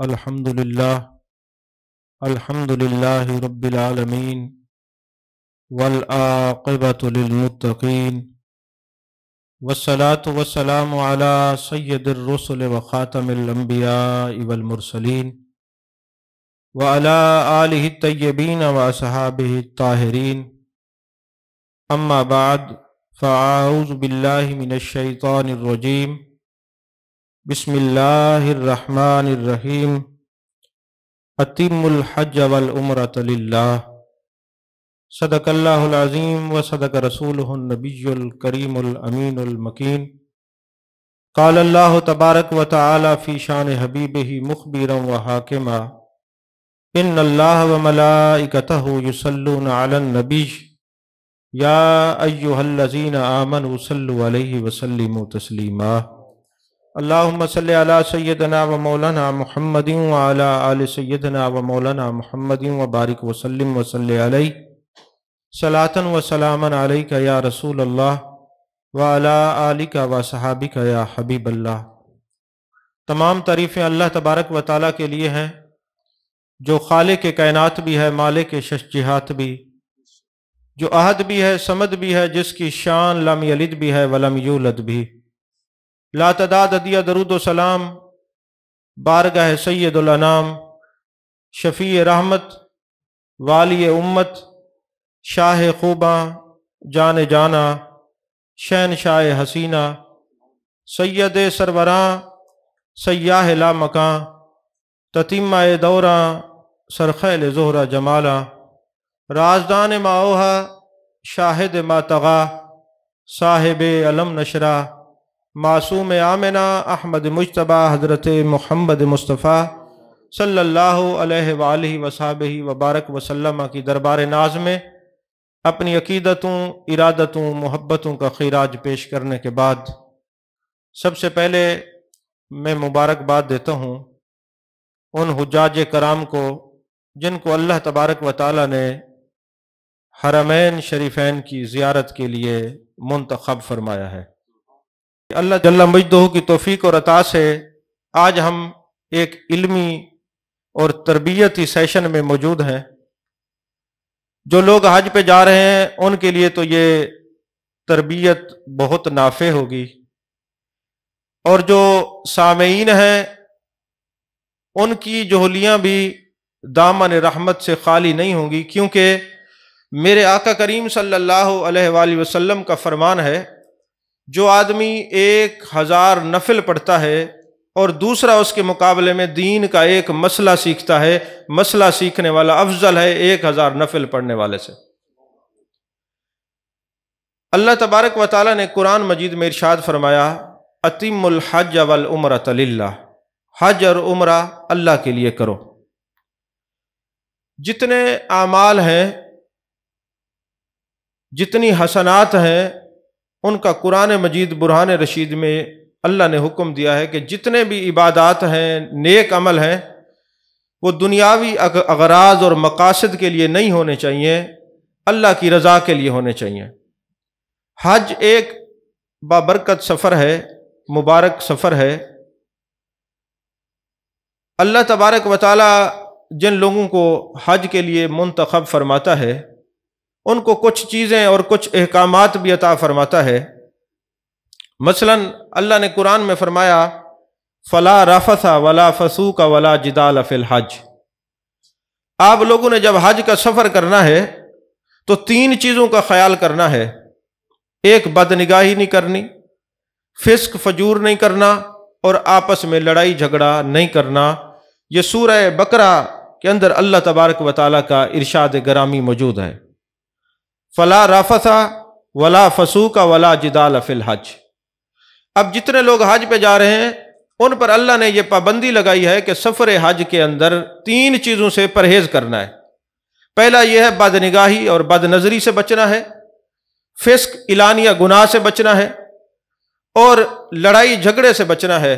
الحمدللہ الحمدللہ رب العالمین والعاقبۃ للمتقین والصلاة والسلام علی سید الرسل وخاتم الانبیاء والمرسلین وعلی آلہ الطیبین واصحابہ الطاہرین اما بعد فاعوذ باللہ من الشیطان الرجیم بسم اللہ الرحمن الرحیم اتم الحج والعمرۃ للہ صدق اللہ العظیم وصدق رسولہ النبی الکریم الامین المکین قال اللہ تبارک وتعالی فی شان حبیبہ مخبرا وحاکما ان اللہ وملائکتہ یصلون علی النبی یا ایہا الذین آمنوا صلوا علیہ وسلموا تسلیما اللہم صلی علی سیدنا و مولانا محمد وعلی آل سیدنا و مولانا محمد وبارک وسلم وصلی علیہ صلاۃ و سلاما علیک یا رسول اللہ وعلی آلک و صحابک یا حبیب اللہ۔ تمام تعریفیں اللہ تبارک و تعالیٰ کے لیے ہیں جو خالق کائنات بھی ہے، مالک ششجہات بھی، جو احد بھی ہے، صمد بھی ہے، جس کی شان لم یلد بھی ہے ولم یولد بھی۔ لا تعداد عدیہ درود و سلام بارگاہ سید الانام، شفیع رحمت، والی امت، شاہ خوباں، جان جانا، شہنشاہ حسینہ، سید سروراں، سیاہ لا مکاں، تتیمہ دوراں، سرخیل زہرہ جمالا، رازدان ماوہا، شاہد ما طغا، صاحب علم نشرہ، معصوم آمنہ، احمد مجتبی، حضرت محمد مصطفیٰ صلی اللہ علیہ وآلہ وصحبہ وبارک وسلم کی دربار ناز میں اپنی عقیدتوں، ارادتوں، محبتوں کا خراج پیش کرنے کے بعد سب سے پہلے میں مبارکباد دیتا ہوں ان حجاج کرام کو جن کو اللہ تبارک و تعالی نے حرمین شریفین کی زیارت کے لیے منتخب فرمایا ہے۔ اللہ جل مجدہ کی توفیق اور عطا سے آج ہم ایک علمی اور تربیتی سیشن میں موجود ہیں۔ جو لوگ حج پہ جا رہے ہیں ان کے لیے تو یہ تربیت بہت نافع ہوگی، اور جو سامعین ہیں ان کی جوہلیاں بھی دامن رحمت سے خالی نہیں ہوں گی، کیونکہ میرے آقا کریم صلی اللہ علیہ وآلہ وسلم کا فرمان ہے جو آدمی 1000 نفل پڑھتا ہے اور دوسرا اس کے مقابلے میں دین کا ایک مسئلہ سیکھتا ہے، مسئلہ سیکھنے والا افضل ہے 1000 نفل پڑھنے والے سے۔ اللہ تبارک و تعالیٰ نے قرآن مجید میں ارشاد فرمایا اتم الحج والعمرۃ للہ، حج اور عمرہ اللہ کے لیے کرو۔ جتنے اعمال ہیں، جتنی حسنات ہیں، ان کا قرآن مجید برہان رشید میں اللہ نے حکم دیا ہے کہ جتنے بھی عبادات ہیں، نیک عمل ہیں، وہ دنیاوی اغراض اور مقاصد کے لیے نہیں ہونے چاہیے، اللہ کی رضا کے لیے ہونے چاہیے۔ حج ایک بابرکت سفر ہے، مبارک سفر ہے۔ اللہ تبارک و تعالی جن لوگوں کو حج کے لیے منتخب فرماتا ہے ان کو کچھ چیزیں اور کچھ احکامات بھی عطا فرماتا ہے۔ مثلا اللہ نے قرآن میں فرمایا فلا رفث ولا فسوق ولا جدال فی الحج۔ آپ لوگوں نے جب حج کا سفر کرنا ہے تو 3 چیزوں کا خیال کرنا ہے۔ ایک، بدنگاہی نہیں کرنی، فسق فجور نہیں کرنا، اور آپس میں لڑائی جھگڑا نہیں کرنا۔ یہ سورہ بقرہ کے اندر اللہ تبارک و تعالیٰ کا ارشاد گرامی موجود ہے، فلا رفث ولا فسوق ولا جدال فی الحج۔ اب جتنے لوگ حج پہ جا رہے ہیں ان پر اللہ نے یہ پابندی لگائی ہے کہ سفر حج کے اندر 3 چیزوں سے پرہیز کرنا ہے۔ پہلا یہ ہے بدنگاہی اور بد نظری سے بچنا ہے، فسق اعلانیہ گناہ سے بچنا ہے، اور لڑائی جھگڑے سے بچنا ہے۔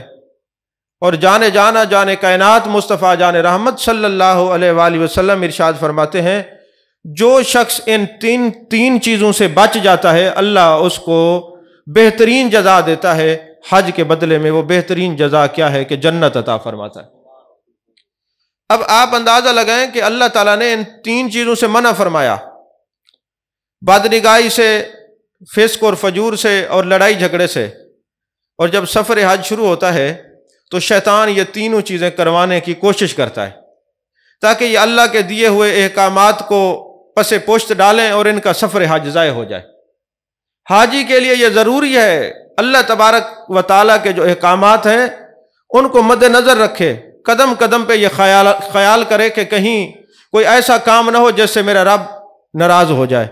اور جانے جانا جانے کائنات مصطفیٰ جان رحمت صلی اللہ علیہ وآلہ وسلم ارشاد فرماتے ہیں جو شخص ان تین چیزوں سے بچ جاتا ہے اللہ اس کو بہترین جزا دیتا ہے۔ حج کے بدلے میں وہ بہترین جزا کیا ہے کہ جنت عطا فرماتا ہے۔ اب آپ اندازہ لگائیں کہ اللہ تعالیٰ نے ان 3 چیزوں سے منع فرمایا، بدنگاہی سے، فسق اور فجور سے، اور لڑائی جھگڑے سے، اور جب سفر حج شروع ہوتا ہے تو شیطان یہ تینوں چیزیں کروانے کی کوشش کرتا ہے تاکہ یہ اللہ کے دیے ہوئے احکامات کو پس پشت ڈالیں اور ان کا سفر حج ضائع ہو جائے۔ حاجی کے لیے یہ ضروری ہے اللہ تبارک و تعالیٰ کے جو احکامات ہیں ان کو مد نظر رکھے، قدم قدم پہ یہ خیال کرے کہ کہیں کوئی ایسا کام نہ ہو جس سے میرا رب ناراض ہو جائے۔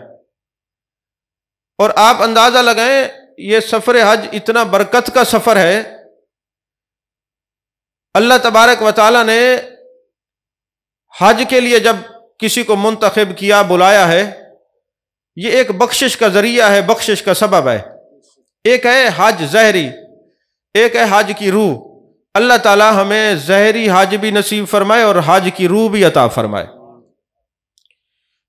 اور آپ اندازہ لگائیں یہ سفر حج اتنا برکت کا سفر ہے، اللہ تبارک و تعالیٰ نے حج کے لیے جب کسی کو منتخب کیا، بلایا ہے، یہ ایک بخشش کا ذریعہ ہے، بخشش کا سبب ہے۔ ایک ہے حج ظاہری، ایک ہے حج کی روح۔ اللہ تعالیٰ ہمیں ظاہری حج بھی نصیب فرمائے اور حج کی روح بھی عطا فرمائے۔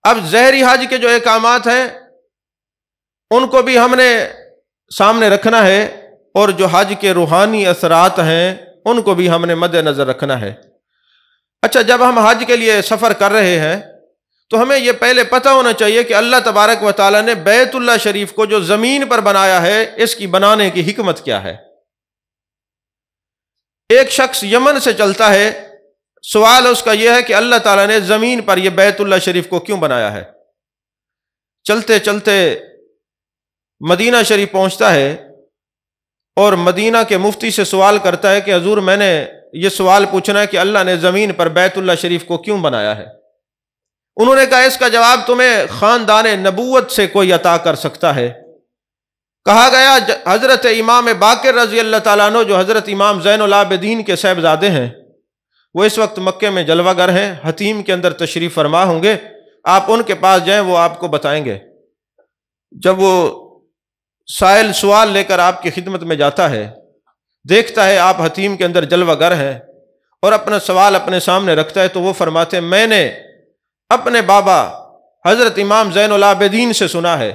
اب ظاہری حج کے جو احکامات ہیں ان کو بھی ہم نے سامنے رکھنا ہے، اور جو حج کے روحانی اثرات ہیں ان کو بھی ہم نے مد نظر رکھنا ہے۔ اچھا، جب ہم حج کے لیے سفر کر رہے ہیں تو ہمیں یہ پہلے پتہ ہونا چاہیے کہ اللہ تبارک و تعالیٰ نے بیت اللہ شریف کو جو زمین پر بنایا ہے اس کی بنانے کی حکمت کیا ہے۔ ایک شخص یمن سے چلتا ہے، سوال اس کا یہ ہے کہ اللہ تعالیٰ نے زمین پر یہ بیت اللہ شریف کو کیوں بنایا ہے؟ چلتے چلتے مدینہ شریف پہنچتا ہے اور مدینہ کے مفتی سے سوال کرتا ہے کہ حضور میں نے یہ سوال پوچھنا ہے کہ اللہ نے زمین پر بیت اللہ شریف کو کیوں بنایا ہے؟ انہوں نے کہا اس کا جواب تمہیں خاندان نبوت سے کوئی عطا کر سکتا ہے۔ کہا گیا حضرت امام باقر رضی اللہ تعالیٰ عنہ جو حضرت امام زین العابدین کے صاحبزادے ہیں، وہ اس وقت مکے میں جلوہ گر ہیں، حتیم کے اندر تشریف فرما ہوں گے، آپ ان کے پاس جائیں، وہ آپ کو بتائیں گے۔ جب وہ سائل سوال لے کر آپ کی خدمت میں جاتا ہے، دیکھتا ہے آپ حتیم کے اندر جلوہ گر ہیں اور اپنا سوال اپنے سامنے رکھتا ہے، تو وہ فرماتے ہیں میں نے اپنے بابا حضرت امام زین العابدین سے سنا ہے،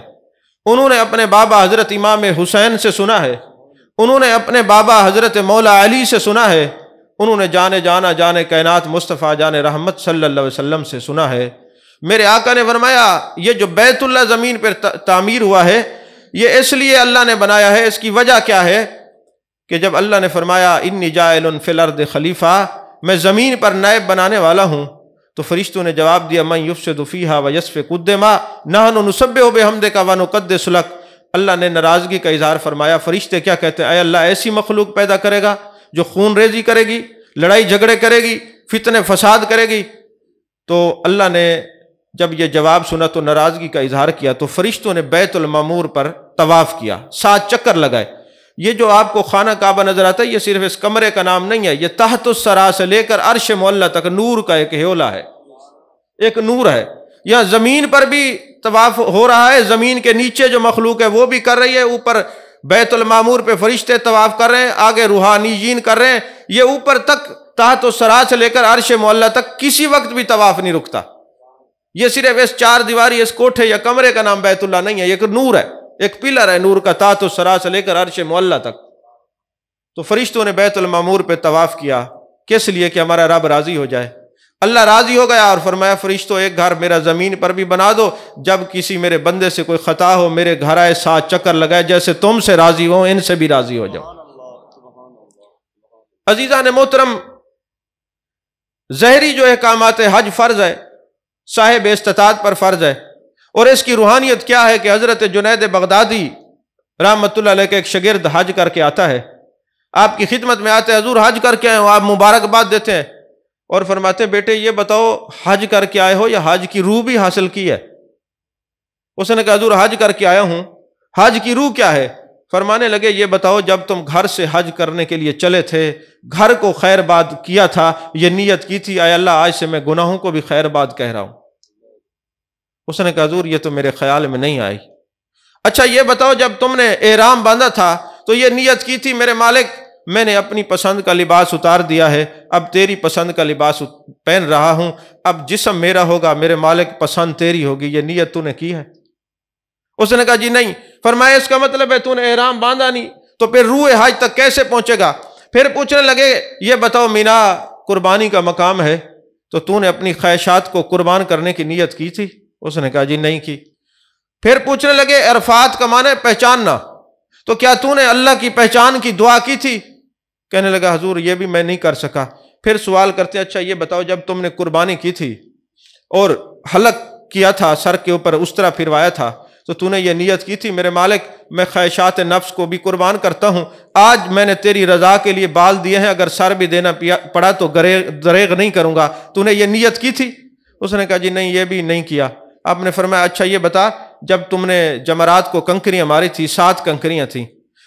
انہوں نے اپنے بابا حضرت امام حسین سے سنا ہے، انہوں نے اپنے بابا حضرت مولا علی سے سنا ہے، انہوں نے جانے کائنات مصطفیٰ جان رحمت صلی اللہ علیہ وسلم سے سنا ہے۔ میرے آقا نے فرمایا یہ جو بیت اللہ زمین پر تعمیر ہوا ہے یہ اس لیے اللہ نے بنایا ہے، اس کی وجہ کیا ہے کہ جب اللہ نے فرمایا انی جاعل فی الارض خلیفہ، میں زمین پر نائب بنانے والا ہوں، تو فرشتوں نے جواب دیا من یفسد فیہا ویسفک الدماء نحن نسبح بحمدک ونقدس لک۔ اللہ نے ناراضگی کا اظہار فرمایا۔ فرشتے کیا کہتے ہیں؟ اے اللہ ایسی مخلوق پیدا کرے گا جو خون ریزی کرے گی، لڑائی جھگڑے کرے گی، فتنے فساد کرے گی؟ تو اللہ نے جب یہ جواب سنا تو ناراضگی کا اظہار کیا، تو فرشتوں نے بیت المعمور پر طواف کیا، 7 چکر لگائے۔ یہ جو آپ کو خانہ کعبہ نظر آتا ہے یہ صرف اس کمرے کا نام نہیں ہے، یہ تحت الثری سے لے کر عرش معلیٰ تک نور کا ایک ہیولہ ہے، ایک نور ہے۔ یہاں زمین پر بھی طواف ہو رہا ہے، زمین کے نیچے جو مخلوق ہے وہ بھی کر رہی ہے، اوپر بیت المعمور پہ فرشتے طواف کر رہے ہیں، آگے روحانیین کر رہے ہیں، یہ اوپر تک تحت الثری سے لے کر عرش معلیٰ تک کسی وقت بھی طواف نہیں رکتا۔ یہ صرف اس 4 دیواری اس کوٹھے یا کمرے کا نام بیت اللہ نہیں ہے، یہ ایک نور ہے، ایک پلر ہے نور کا، تحت الثری سے لے کر عرش معلیٰ تک۔ تو فرشتوں نے بیت المعمور پہ طواف کیا، کس لیے؟ کہ ہمارا رب راضی ہو جائے۔ اللہ راضی ہو گیا اور فرمایا فرشتوں ایک گھر میرا زمین پر بھی بنا دو، جب کسی میرے بندے سے کوئی خطا ہو میرے گھر آئے 7 چکر لگائے، جیسے تم سے راضی ہو ان سے بھی راضی ہو جاؤ۔ عزیزان محترم، ظاہری جو احکامات حج فرض ہے، صاحب استطاعت پر فرض ہے، اور اس کی روحانیت کیا ہے کہ حضرت جنید بغدادی رحمت اللہ علیہ کے ایک شاگرد حج کر کے آتا ہے، آپ کی خدمت میں آتے ہیں، حضور حج کر کے آئے ہو، آپ مبارکباد دیتے ہیں اور فرماتے ہیں بیٹے یہ بتاؤ حج کر کے آئے ہو یا حج کی روح بھی حاصل کی ہے؟ اس نے کہا حضور حج کر کے آیا ہوں۔ حج کی روح کیا ہے؟ فرمانے لگے یہ بتاؤ جب تم گھر سے حج کرنے کے لیے چلے تھے، گھر کو خیر بات کیا تھا، یہ نیت کی تھی اے اللہ آج سے میں گناہوں کو بھی خیر بات کہہ رہا ہوں؟ اس نے کہا حضور یہ تو میرے خیال میں نہیں آئی۔ اچھا یہ بتاؤ جب تم نے احرام باندھا تھا تو یہ نیت کی تھی میرے مالک میں نے اپنی پسند کا لباس اتار دیا ہے، اب تیری پسند کا لباس پہن رہا ہوں، اب جسم میرا ہوگا میرے مالک پسند تیری ہوگی، یہ نیت تو نے کی ہے؟ اس نے کہا جی نہیں۔ فرمایا اس کا مطلب ہے تو نے احرام باندھا نہیں، تو پھر روح حج تک کیسے پہنچے گا؟ پھر پوچھنے لگے یہ بتاؤ مینا قربانی کا مقام ہے، تو تو نے اپنی خواہشات کو قربان کرنے کی نیت کی تھی؟ اس نے کہا جی نہیں کی۔ پھر پوچھنے لگے عرفات کا معنی پہچاننا، تو کیا تو نے اللہ کی پہچان کی دعا کی تھی؟ کہنے لگا حضور یہ بھی میں نہیں کر سکا۔ پھر سوال کرتے اچھا یہ بتاؤ جب تم نے قربانی کی تھی اور حلق کیا تھا، سر کے اوپر اس طرح پھروایا تھا، تو تو نے یہ نیت کی تھی میرے مالک میں خواہشات نفس کو بھی قربان کرتا ہوں، آج میں نے تیری رضا کے لیے بال دیے ہیں، اگر سر بھی دینا پڑا تو دریغ نہیں کروں گا، تو نے یہ نیت کی تھی؟ اس نے کہا جی نہیں یہ بھی نہیں کیا۔ آپ نے فرمایا اچھا یہ بتا جب تم نے جمرات کو کنکریاں ماری تھی، 7 کنکریاں تھیں،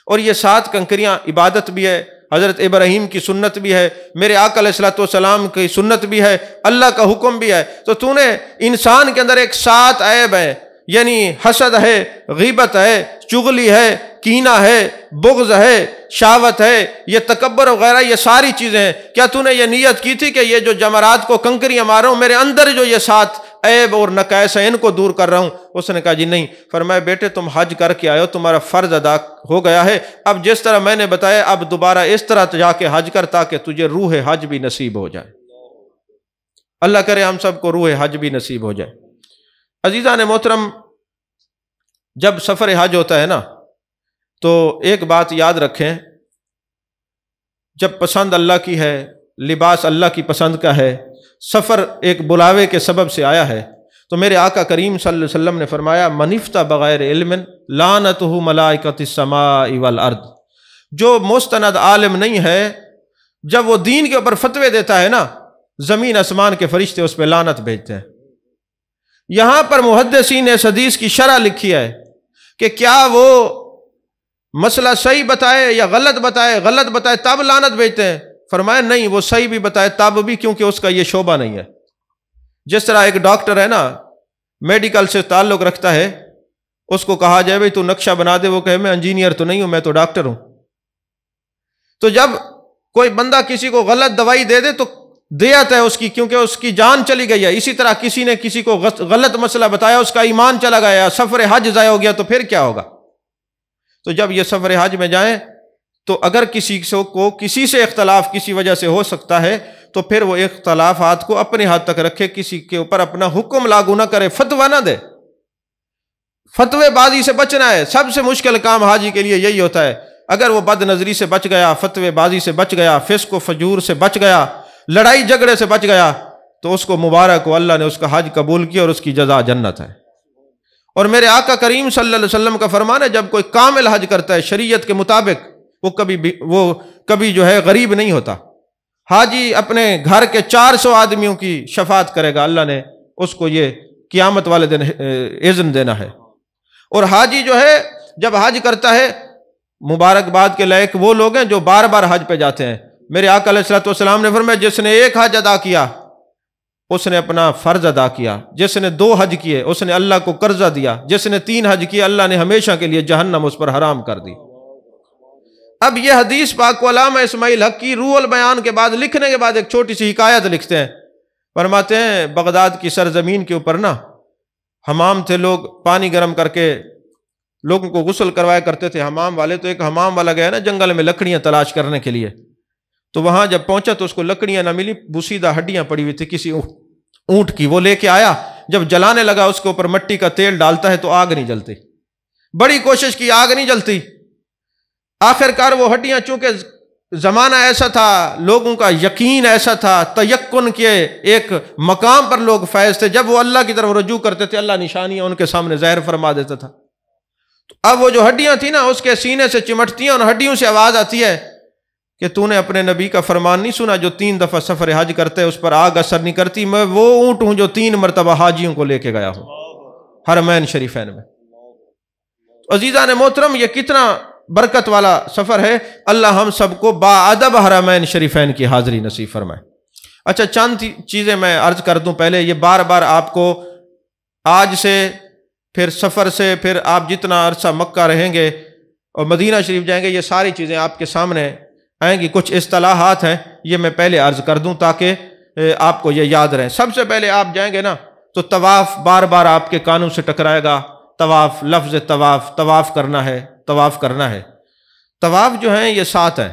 اور یہ 7 کنکریاں عبادت بھی ہے، حضرت ابراہیم کی سنت بھی ہے، میرے آقا علیہ الصلوۃ والسلام کی سنت بھی ہے، اللہ کا حکم بھی ہے، تو نے انسان کے اندر ایک 7 عیب ہے، یعنی حسد ہے، غیبت ہے، چغلی ہے، کینہ ہے، بغض ہے، شہوت ہے، یہ تکبر وغیرہ، یہ ساری چیزیں ہیں۔ کیا تو نے یہ نیت کی تھی کہ یہ جو جمرات کو کنکریاں مار رہا ہوں میرے اندر جو یہ 7 عیب اور نقائص ہیں ان کو دور کر رہا ہوں؟ اس نے کہا جی نہیں۔ فرمایا بیٹے تم حج کر کے آئے ہو، تمہارا فرض ادا ہو گیا ہے، اب جس طرح میں نے بتایا اب دوبارہ اس طرح جا کے حج کر تاکہ تجھے روح حج بھی نصیب ہو جائے۔ اللہ کرے ہم سب کو روح حج بھی نصیب ہو جائے۔ عزیزان محترم، جب سفر حج ہوتا ہے نا تو ایک بات یاد رکھیں، جب پسند اللہ کی ہے، لباس اللہ کی پسند کا ہے، سفر ایک بلاوے کے سبب سے آیا ہے، تو میرے آقا کریم صلی اللہ علیہ وسلم نے فرمایا منفتا بغیر علم لعنتہ ملائکۃ السماء والارض، جو مستند عالم نہیں ہے جب وہ دین کے اوپر فتوے دیتا ہے نا، زمین آسمان کے فرشتے اس پہ لعنت بھیجتے ہیں۔ یہاں پر محدثین نے اس حدیث کی شرح لکھی ہے کہ کیا وہ مسئلہ صحیح بتائے یا غلط بتائے تب لعنت بھیجتے ہیں؟ فرمایا نہیں، وہ صحیح بھی بتائے تب بھی، کیونکہ اس کا یہ شعبہ نہیں ہے۔ جس طرح ایک ڈاکٹر ہے نا، میڈیکل سے تعلق رکھتا ہے، اس کو کہا جائے بھائی تو نقشہ بنا دے، وہ کہے میں انجینئر تو نہیں ہوں، میں تو ڈاکٹر ہوں۔ تو جب کوئی بندہ کسی کو غلط دوائی دے دے تو دے آتا ہے اس کی، کیونکہ اس کی جان چلی گئی ہے۔ اسی طرح کسی نے کسی کو غلط مسئلہ بتایا، اس کا ایمان چلا گیا، سفر حج ضائع ہو گیا، تو پھر کیا ہوگا؟ تو جب یہ سفر حج میں جائیں تو اگر کسی سے اختلاف کسی وجہ سے ہو سکتا ہے تو پھر وہ اختلافات کو اپنے حد تک رکھے، کسی کے اوپر اپنا حکم لاگو نہ کرے، فتویٰ نہ دے۔ فتوے بازی سے بچنا ہے، سب سے مشکل کام حاجی کے لیے یہی ہوتا ہے۔ اگر وہ بد نظری سے بچ گیا، فتوے بازی سے بچ گیا، فسق و فجور سے بچ گیا، لڑائی جھگڑے سے بچ گیا، تو اس کو مبارک ہو، اللہ نے اس کا حج قبول کیا اور اس کی جزا جنت ہے۔ اور میرے آقا کریم صلی اللہ علیہ وسلم کا فرمان ہے جب کوئی کامل حج کرتا ہے شریعت کے مطابق، وہ کبھی جو ہے غریب نہیں ہوتا۔ حاجی اپنے گھر کے 400 آدمیوں کی شفاعت کرے گا، اللہ نے اس کو یہ قیامت والے دن اذن دینا ہے۔ اور حاجی جو ہے جب حج کرتا ہے، مبارکباد کے لائق وہ لوگ ہیں جو بار بار حج پہ جاتے ہیں۔ میرے آقا علیہ الصلوۃ والسلام نے فرمایا جس نے 1 حج ادا کیا اس نے اپنا فرض ادا کیا، جس نے 2 حج کیے اس نے اللہ کو قرضہ دیا، جس نے 3 حج کیا اللہ نے ہمیشہ کے لیے جہنم اس پر حرام کر دی۔ اب یہ حدیث پاک کو علامہ اسماعیل حق کی روح البیان کے بعد لکھنے کے بعد ایک چھوٹی سی حکایت لکھتے ہیں۔ فرماتے ہیں بغداد کی سرزمین کے اوپر نا حمام تھے، لوگ پانی گرم کر کے لوگوں کو غسل کروایا کرتے تھے حمام والے۔ تو ایک حمام والا گیا نا جنگل میں لکڑیاں تلاش کرنے کے لیے، تو وہاں جب پہنچا تو اس کو لکڑیاں نہ ملی، بوسیدہ ہڈیاں پڑی ہوئی تھی کسی اونٹ کی، وہ لے کے آیا، جب جلانے لگا اس کے اوپر مٹی کا تیل ڈالتا ہے تو آگ نہیں جلتی، بڑی کوشش کی آگ نہیں جلتی۔ آخر کار وہ ہڈیاں، چونکہ زمانہ ایسا تھا، لوگوں کا یقین ایسا تھا، تیقن کے ایک مقام پر لوگ فائز تھے، جب وہ اللہ کی طرف رجوع کرتے تھے اللہ نشانیاں ان کے سامنے ظاہر فرما دیتا تھا۔ تو اب وہ جو ہڈیاں تھیں نا اس کے سینے سے چمٹتی ہیں، اور ہڈیوں سے آواز آتی ہے کہ تو نے اپنے نبی کا فرمان نہیں سنا جو 3 دفعہ سفر حج کرتے اس پر آگ اثر نہیں کرتی؟ میں وہ اونٹ ہوں جو 3 مرتبہ حاجیوں کو لے کے گیا ہوں حرمین شریفین میں۔ عزیزان محترم، یہ کتنا برکت والا سفر ہے، اللہ ہم سب کو باادب حرمین شریفین کی حاضری نصیب فرمائے۔ اچھا چند چیزیں میں عرض کر دوں پہلے، یہ بار بار آپ کو آج سے پھر سفر سے پھر آپ جتنا عرصہ مکہ رہیں گے اور مدینہ شریف جائیں گے یہ ساری چیزیں آپ کے سامنے آئیں گی۔ کچھ اصطلاحات ہیں یہ میں پہلے عرض کر دوں تاکہ آپ کو یہ یاد رہیں۔ سب سے پہلے آپ جائیں گے نا تو طواف بار بار آپ کے کانوں سے ٹکرائے گا، طواف، لفظ طواف، طواف کرنا ہے، طواف کرنا ہے۔ طواف جو ہیں یہ 7 ہیں۔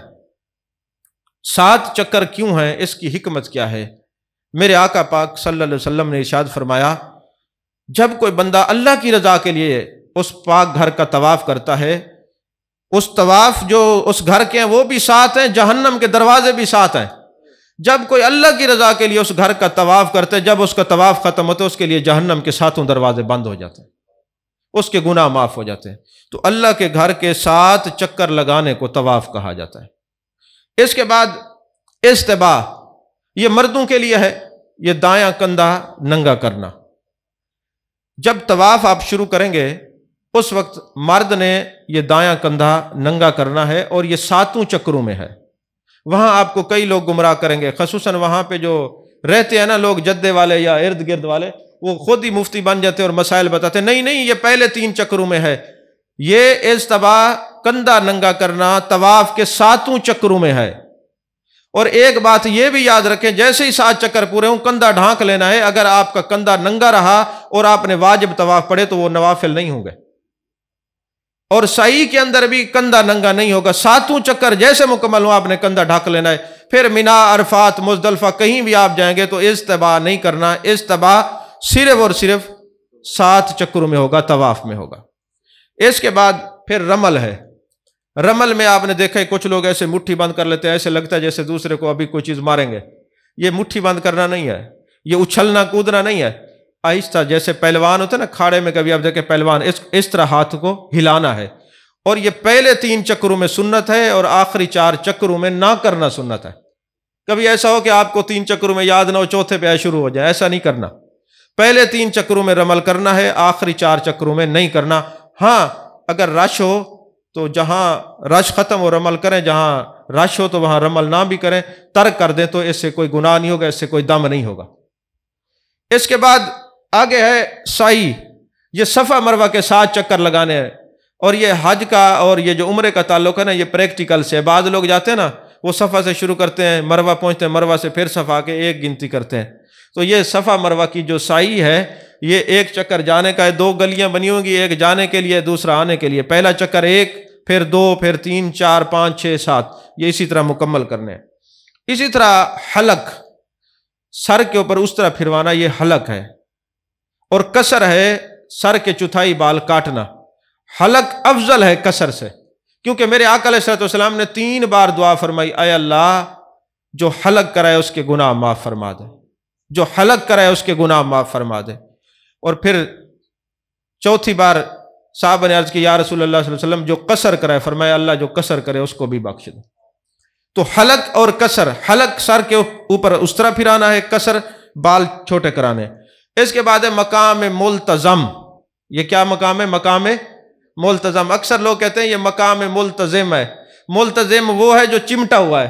7 چکر کیوں ہیں، اس کی حکمت کیا ہے؟ میرے آقا پاک صلی اللہ علیہ وسلم نے ارشاد فرمایا، جب کوئی بندہ اللہ کی رضا کے لیے اس پاک گھر کا طواف کرتا ہے، اس طواف جو اس گھر کے ہیں وہ بھی ساتھ ہیں، جہنم کے دروازے بھی ساتھ ہیں۔ جب کوئی اللہ کی رضا کے لیے اس گھر کا طواف کرتا ہے، جب اس کا طواف ختم ہوتا ہے اس کے لیے جہنم کے ساتھوں دروازے بند ہو جاتے ہیں، اس کے گناہ معاف ہو جاتے ہیں۔ تو اللہ کے گھر کے 7 چکر لگانے کو طواف کہا جاتا ہے۔ اس کے بعد استباء، یہ مردوں کے لیے ہے، یہ دایاں کندھا ننگا کرنا۔ جب طواف آپ شروع کریں گے اس وقت مرد نے یہ دایاں کندھا ننگا کرنا ہے، اور یہ 7 چکروں میں ہے۔ وہاں آپ کو کئی لوگ گمراہ کریں گے، خصوصاً وہاں پہ جو رہتے ہیں نا لوگ جدے والے یا ارد گرد والے، وہ خود ہی مفتی بن جاتے ہیں اور مسائل بتاتے ہیں، نہیں یہ پہلے 3 چکروں میں ہے۔ یہ استباء کندھا ننگا کرنا طواف کے 7 چکروں میں ہے۔ اور ایک بات یہ بھی یاد رکھیں، جیسے ہی 7 چکر پورے ہوں کندھا ڈھانک لینا ہے۔ اگر آپ کا کندھا ننگا رہا اور آپ نے واجب طواف پڑھے تو وہ نوافل نہیں ہوں گے، اور سعی کے اندر بھی کندھا ننگا نہیں ہوگا۔ 7 چکر جیسے مکمل ہوں آپ نے کندھا ڈھانک لینا ہے۔ پھر مینا، عرفات، مزدلفہ کہیں بھی آپ جائیں گے تو استباء نہیں کرنا، استباء صرف اور صرف 7 چکروں میں ہوگا، طواف میں ہوگا۔ اس کے بعد پھر رمل ہے۔ رمل میں آپ نے دیکھا ہے کچھ لوگ ایسے مٹھی بند کر لیتے ہیں، ایسے لگتا ہے جیسے دوسرے کو ابھی کوئی چیز ماریں گے۔ یہ مٹھی بند کرنا نہیں ہے، یہ اچھلنا کودنا نہیں ہے، آہستہ، جیسے پہلوان ہوتا ہے نا کھاڑے میں، کبھی آپ دیکھیں پہلوان اس طرح ہاتھ کو ہلانا ہے۔ اور یہ پہلے 3 چکروں میں سنت ہے اور آخری 4 چکروں میں نہ کرنا سنت ہے۔ کبھی ایسا ہو کہ آپ کو 3 چکروں میں یاد نہ ہو، چوتھے پہ شروع ہو جائے، ایسا نہیں کرنا۔ پہلے 3 چکروں میں رمل کرنا ہے، آخری 4 چکروں میں نہیں کرنا۔ ہاں اگر رش ہو تو جہاں رش ختم ہو رمل کریں، جہاں رش ہو تو وہاں رمل نہ بھی کریں، ترک کر دیں تو اس سے کوئی گناہ نہیں ہوگا، اس سے کوئی دم نہیں ہوگا۔ اس کے بعد آگے ہے سعی، یہ صفا مروہ کے 7 چکر لگانے ہیں۔ اور یہ حج کا اور یہ جو عمرے کا تعلق ہے نا، یہ پریکٹیکل سے۔ بعض لوگ جاتے ہیں نا، وہ صفا سے شروع کرتے ہیں، مروہ پہنچتے ہیں، مروہ سے پھر صفا کے 1 گنتی کرتے ہیں۔ تو یہ صفا مروہ کی جو سعی ہے، یہ 1 چکر جانے کا ہے، 2 گلیاں بنی ہوں گی، ایک جانے کے لیے دوسرا آنے کے لیے۔ پہلا چکر 1، پھر 2، پھر 3، 4، 5، 6، 7، یہ اسی طرح مکمل کرنے ہیں۔ اسی طرح حلق، سر کے اوپر اس طرح پھروانا، یہ حلق ہے۔ اور قصر ہے، سر کے چوتھائی بال کاٹنا۔ حلق افضل ہے قصر سے، کیونکہ میرے آقا علیہ الصلوۃ والسلام نے 3 بار دعا فرمائی، اے اللہ جو حلق کرائے اس کے گناہ معاف فرما دے، جو حلق کرائے اس کے گناہ معاف فرما دے۔ اور پھر چوتھی بار صحابہ نے عرض کی، یا رسول اللہ صلی اللہ علیہ وسلم جو قصر کرائے، فرمایا اللہ جو قصر کرے اس کو بھی بخش دے۔ تو حلق اور قصر، حلق سر کے اوپر اس طرح پھرانا ہے، قصر بال چھوٹے کرانے۔ اس کے بعد ہے مقام ملتزم۔ یہ کیا مقام ہے؟ مقام ملتزم۔ اکثر لوگ کہتے ہیں یہ مقام ملتزم ہے۔ ملتزم وہ ہے جو چمٹا ہوا ہے،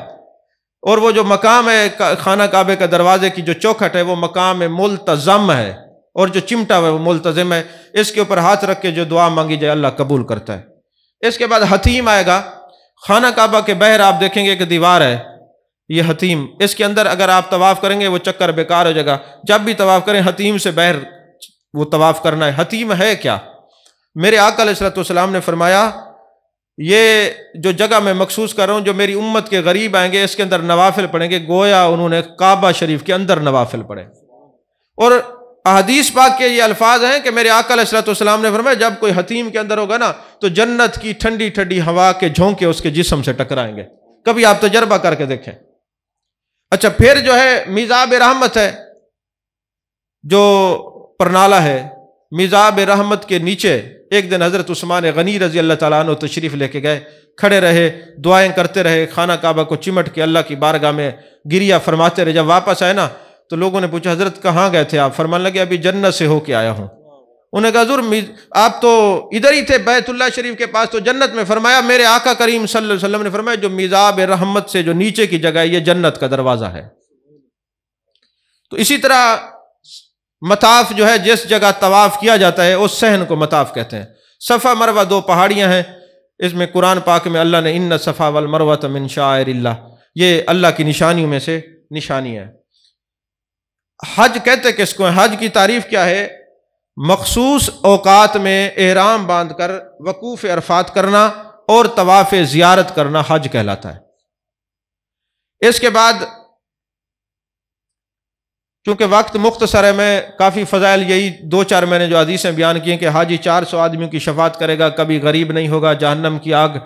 اور وہ جو مقام ہے خانہ کعبے کا دروازے کی جو چوکھٹ ہے وہ مقام ملتزم ہے، اور جو چمٹا ہوا ہے وہ ملتزم ہے۔ اس کے اوپر ہاتھ رکھ کے جو دعا مانگی جائے اللہ قبول کرتا ہے۔ اس کے بعد حتیم آئے گا۔ خانہ کعبہ کے باہر آپ دیکھیں گے ایک دیوار ہے، یہ حتیم، اس کے اندر اگر آپ طواف کریں گے وہ چکر بیکار ہو جائے گا۔ جب بھی طواف کریں حتیم سے باہر وہ طواف کرنا ہے۔ حتیم ہے کیا؟ میرے آقا علیہ الصلوۃ والسلام نے فرمایا، یہ جو جگہ میں مخصوص کر رہا ہوں جو میری امت کے غریب آئیں گے اس کے اندر نوافل پڑھیں گے، گویا انہوں نے کعبہ شریف کے اندر نوافل پڑھے۔ اور احادیث پاک کے یہ الفاظ ہیں کہ میرے آقا علیہ الصلوۃ والسلام نے فرمایا جب کوئی حتیم کے اندر ہوگا نا تو جنت کی ٹھنڈی ٹھنڈی ہوا کے جھونکے اس کے جسم سے ٹکرائیں گے۔ کبھی آپ تجربہ کر کے دیکھیں۔ اچھا پھر جو ہے میزاب رحمت ہے، جو پرنالہ ہے، میزاب رحمت کے نیچے ایک دن حضرت عثمان غنی رضی اللہ تعالیٰ عنہ تشریف لے کے گئے، کھڑے رہے، دعائیں کرتے رہے، خانہ کعبہ کو چمٹ کے اللہ کی بارگاہ میں گریہ فرماتے رہے۔ جب واپس آئے نا تو لوگوں نے پوچھا حضرت کہاں گئے تھے آپ؟ فرمانے لگے ابھی جنت سے ہو کے آیا ہوں۔ انہیں کہا حضور آپ تو ادھر ہی تھے بیت اللہ شریف کے پاس، تو جنت میں؟ فرمایا میرے آقا کریم صلی اللہ علیہ وسلم نے فرمایا جو میزاب رحمت سے جو نیچے کی جگہ ہے یہ جنت کا دروازہ ہے۔ تو اسی طرح مطاف جو ہے جس جگہ طواف کیا جاتا ہے اس صحن کو مطاف کہتے ہیں۔ صفا مروہ 2 پہاڑیاں ہیں، اس میں قرآن پاک میں اللہ نے ان صفا والمروہ من شعائر اللہ، یہ اللہ کی نشانیوں میں سے نشانی ہے۔ حج کہتے کس کو ہے؟ حج کی تعریف کیا ہے؟ مخصوص اوقات میں احرام باندھ کر وقوف عرفات کرنا اور طواف زیارت کرنا حج کہلاتا ہے۔ اس کے بعد چونکہ وقت مختصر ہے، میں کافی فضائل یہی 2-4 میں نے جو حدیثیں بیان کی ہیں کہ حاجی 400 آدمیوں کی شفاعت کرے گا، کبھی غریب نہیں ہوگا، جہنم کی آگ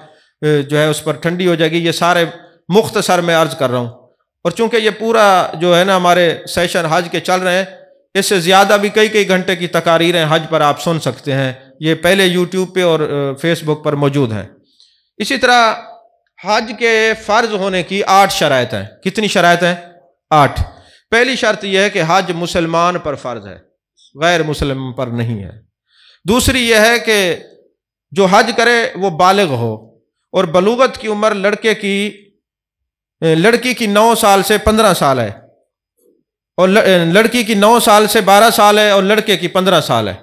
جو ہے اس پر ٹھنڈی ہو جائے گی، یہ سارے مختصر میں عرض کر رہا ہوں۔ اور چونکہ یہ پورا جو ہے نا ہمارے سیشن حج کے چل رہے ہیں، اس سے زیادہ بھی کئی گھنٹے کی تقاریریں حج پر آپ سن سکتے ہیں، یہ پہلے یوٹیوب پہ اور فیس بک پر موجود ہیں۔ اسی طرح حج کے فرض ہونے کی 8 شرائط ہیں۔ کتنی شرائط ہیں؟ 8۔ پہلی شرط یہ ہے کہ حج مسلمان پر فرض ہے، غیر مسلم پر نہیں ہے۔ دوسری یہ ہے کہ جو حج کرے وہ بالغ ہو، اور بلوغت کی عمر لڑکی کی 9 سال سے 15 سال ہے، اور لڑکی کی 9 سال سے 12 سال ہے، اور لڑکے کی 15 سال ہے۔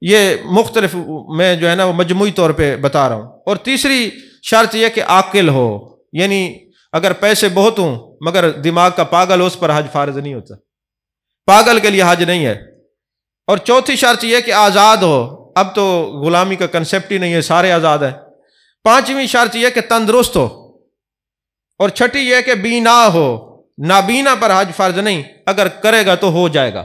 یہ مختلف میں جو ہے نا وہ مجموعی طور پہ بتا رہا ہوں۔ اور تیسری شرط یہ کہ عاقل ہو، یعنی اگر پیسے بہت ہوں مگر دماغ کا پاگل ہو، اس پر حج فارض نہیں ہوتا، پاگل کے لیے حج نہیں ہے۔ اور چوتھی شرط یہ کہ آزاد ہو، اب تو غلامی کا کنسیپٹ ہی نہیں ہے، سارے آزاد ہیں۔ پانچویں شرط یہ کہ تندرست ہو، اور چھٹی یہ کہ بینا ہو، نابینا پر حج فرض نہیں، اگر کرے گا تو ہو جائے گا۔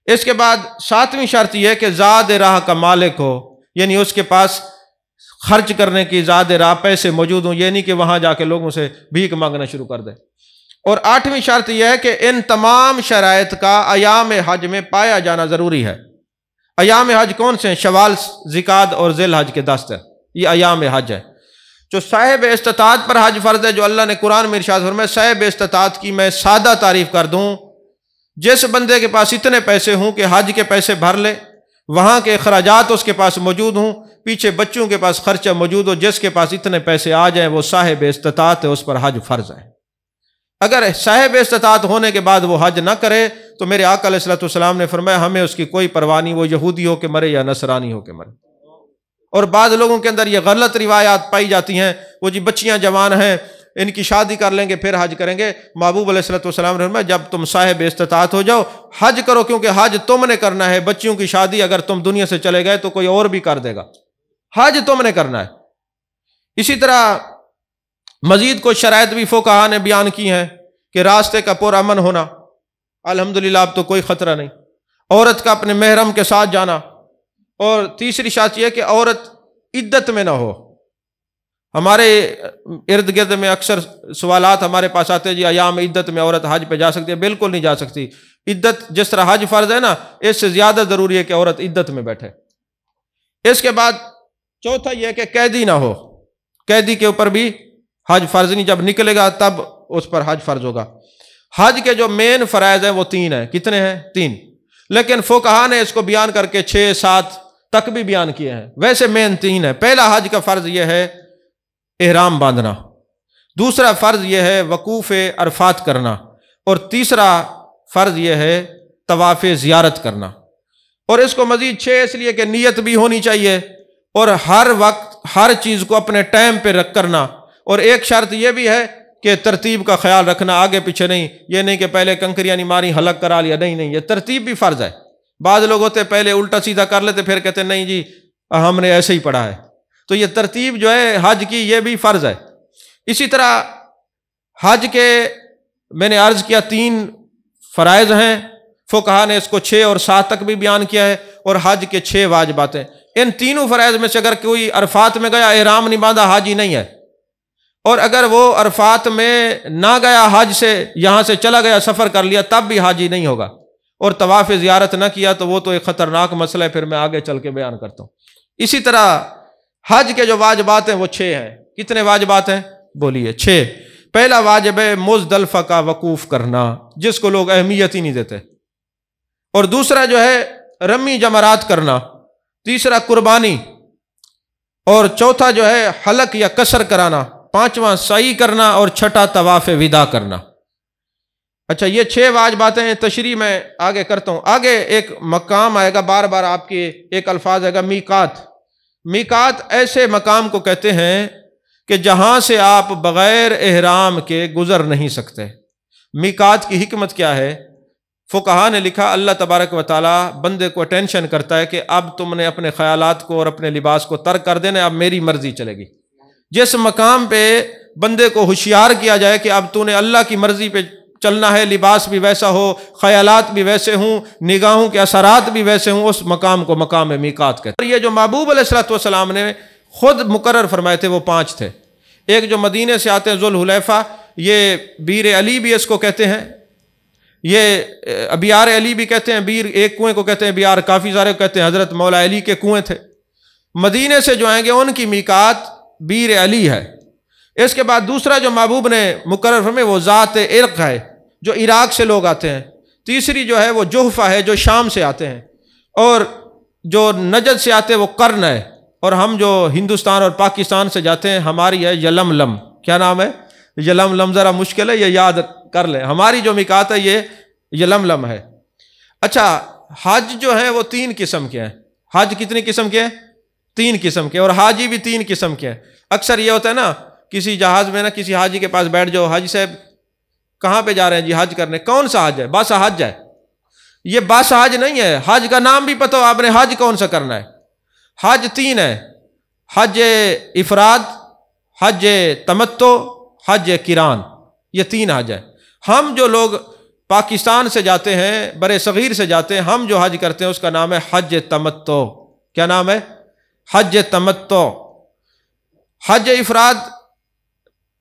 اس کے بعد 7ویں شرط یہ کہ زاد راہ کا مالک ہو، یعنی اس کے پاس خرچ کرنے کی زاد راہ پیسے موجود ہوں، یہ نہیں کہ وہاں جا کے لوگوں سے بھیک مانگنا شروع کر دے۔ اور 8ویں شرط یہ ہے کہ ان تمام شرائط کا ایام حج میں پایا جانا ضروری ہے۔ ایام حج کون سے ہیں؟ شوال، ذیقعد اور ذی الحج کے 10 ہے، یہ ایام حج ہے۔ جو صاحب استطاعت پر حج فرض ہے، جو اللہ نے قرآن میں ارشاد فرمایا صاحب استطاعت کی میں سادہ تعریف کر دوں، جس بندے کے پاس اتنے پیسے ہوں کہ حج کے پیسے بھر لے، وہاں کے اخراجات اس کے پاس موجود ہوں، پیچھے بچوں کے پاس خرچہ موجود ہو، جس کے پاس اتنے پیسے آ جائیں وہ صاحب استطاعت ہے، اس پر حج فرض ہے۔ اگر صاحب استطاعت ہونے کے بعد وہ حج نہ کرے تو میرے آقا علیہ الصلوۃ والسلام نے فرمایا ہمیں اس کی کوئی پرواہ نہیں، وہ یہودی ہو کے مرے یا نصرانی ہو کے مرے۔ اور بعض لوگوں کے اندر یہ غلط روایات پائی جاتی ہیں، وہ جی بچیاں جوان ہیں، ان کی شادی کر لیں گے پھر حج کریں گے۔ محبوب علیہ الصلوۃ والسلام نے فرمایا جب تم صاحب استطاعت ہو جاؤ حج کرو، کیونکہ حج تم نے کرنا ہے، بچیوں کی شادی اگر تم دنیا سے چلے گئے تو کوئی اور بھی کر دے گا، حج تم نے کرنا ہے۔ اسی طرح مزید کچھ شرائط بھی فقہا نے بیان کی ہیں کہ راستے کا پرامن ہونا، الحمدللہ اب تو کوئی خطرہ نہیں، عورت کا اپنے محرم کے ساتھ جانا، اور تیسری شرط یہ کہ عورت عدت میں نہ ہو۔ ہمارے ارد گرد میں اکثر سوالات ہمارے پاس آتے ہیں جی ایام عدت میں عورت حج پہ جا سکتی ہے؟ بالکل نہیں جا سکتی۔ عدت جس طرح حج فرض ہے نا، اس سے زیادہ ضروری ہے کہ عورت عدت میں بیٹھے۔ اس کے بعد چوتھا یہ کہ قیدی نہ ہو، قیدی کے اوپر بھی حج فرض نہیں، جب نکلے گا تب اس پر حج فرض ہوگا۔ حج کے جو مین فرائض ہیں وہ 3 ہیں۔ کتنے ہیں؟ 3، لیکن فقہا نے اس کو بیان کر کے 6-7 تک بھی بیان کیے ہیں، ویسے مین 3 ہیں۔ پہلا حج کا فرض یہ ہے احرام باندھنا، دوسرا فرض یہ ہے وقوف عرفات کرنا، اور تیسرا فرض یہ ہے طواف زیارت کرنا۔ اور اس کو مزید 6 اس لیے کہ نیت بھی ہونی چاہیے، اور ہر وقت ہر چیز کو اپنے ٹائم پہ رکھ کرنا۔ اور ایک شرط یہ بھی ہے کہ ترتیب کا خیال رکھنا، آگے پیچھے نہیں، یہ نہیں کہ پہلے کنکریاں نہیں ماری حلق کرا لیا، نہیں، یہ ترتیب بھی فرض ہے۔ بعض لوگ ہوتے پہلے الٹا سیدھا کر لیتے پھر کہتے نہیں جی ہم نے ایسے ہی پڑھا ہے، تو یہ ترتیب جو ہے حج کی یہ بھی فرض ہے۔ اسی طرح حج کے میں نے عرض کیا 3 فرائض ہیں، فقہا نے اس کو 6 اور 7 تک بھی بیان کیا ہے، اور حج کے 6 واجبات ہیں۔ ان تینوں فرائض میں سے اگر کوئی عرفات میں گیا احرام نہیں باندھا حاجی نہیں ہے، اور اگر وہ عرفات میں نہ گیا حج سے یہاں سے چلا گیا سفر کر لیا تب بھی حاجی نہیں ہوگا، اور طواف زیارت نہ کیا تو وہ تو ایک خطرناک مسئلہ ہے، پھر میں آگے چل کے بیان کرتا ہوں۔ اسی طرح حج کے جو واجبات ہیں وہ 6 ہیں۔ کتنے واجبات ہیں؟ بولیے 6۔ پہلا واجب ہے مزدلفہ کا وقوف کرنا، جس کو لوگ اہمیت ہی نہیں دیتے، اور دوسرا جو ہے رمی جمرات کرنا، تیسرا قربانی، اور چوتھا جو ہے حلق یا قصر کرانا، پانچواں سعی کرنا، اور چھٹا طواف وداع کرنا۔ اچھا یہ 6 واجبات ہیں، تشریح میں آگے کرتا ہوں۔ آگے ایک مقام آئے گا، بار بار آپ کے ایک الفاظ آئے گا میقات۔ میقات ایسے مقام کو کہتے ہیں کہ جہاں سے آپ بغیر احرام کے گزر نہیں سکتے۔ میقات کی حکمت کیا ہے؟ فقہا نے لکھا اللہ تبارک و تعالیٰ بندے کو اٹینشن کرتا ہے کہ اب تم نے اپنے خیالات کو اور اپنے لباس کو ترک کر دینا، اب میری مرضی چلے گی۔ جس مقام پہ بندے کو ہوشیار کیا جائے کہ اب تو نے اللہ کی مرضی پہ چلنا ہے لباس بھی ویسا ہو، خیالات بھی ویسے ہوں، نگاہوں کے اثرات بھی ویسے ہوں، اس مقام کو مقام میقات کہتے ہیں۔ یہ جو محبوب علیہ الصلوۃ والسلام نے خود مقرر فرمائے تھے وہ 5 تھے۔ ایک جو مدینے سے آتے ہیں ذوالحلیفہ، یہ بیر علی بھی اس کو کہتے ہیں، یہ بیار علی بھی کہتے ہیں، بیر ایک کنویں کو کہتے ہیں، بیار کافی سارے کو کہتے ہیں، حضرت مولا علی کے کنویں تھے۔ مدینے سے جو آئیں گے ان کی میقات بیر علی ہے۔ اس کے بعد دوسرا جو محبوب نے مقرر فرمایا وہ ذات عرق ہے، جو عراق سے لوگ آتے ہیں۔ تیسری جو ہے وہ جحفہ ہے، جو شام سے آتے ہیں، اور جو نجد سے آتے ہیں وہ قرن ہے، اور ہم جو ہندوستان اور پاکستان سے جاتے ہیں ہماری ہے یلملم۔ کیا نام ہے؟ یلملم، ذرا مشکل ہے، یہ یاد کر لیں۔ ہماری جو میقات ہے یہ یلملم ہے۔ اچھا، حج جو ہے وہ 3 قسم کے ہیں۔ حج کتنی قسم کے ہیں؟ 3 قسم کے، اور حاجی بھی 3 قسم کے ہیں۔ اکثر یہ ہوتا ہے نا، کسی جہاز میں نا کسی حاجی کے پاس بیٹھ جاؤ، حاجی صاحب کہاں پہ جا رہے ہیں؟ جی حج کرنے۔ کون سا حج ہے؟ بس حج ہے۔ یہ بس حج نہیں ہے، حج کا نام بھی پتہ ہو آپ نے، حج کون سا کرنا ہے۔ حج 3 ہے، حج افراد، حج تمتع، حج قران، یہ 3 حج ہے۔ ہم جو لوگ پاکستان سے جاتے ہیں، برے صغیر سے جاتے ہیں، ہم جو حج کرتے ہیں اس کا نام ہے حج تمتع۔ کیا نام ہے؟ حج تمتع۔ حج افراد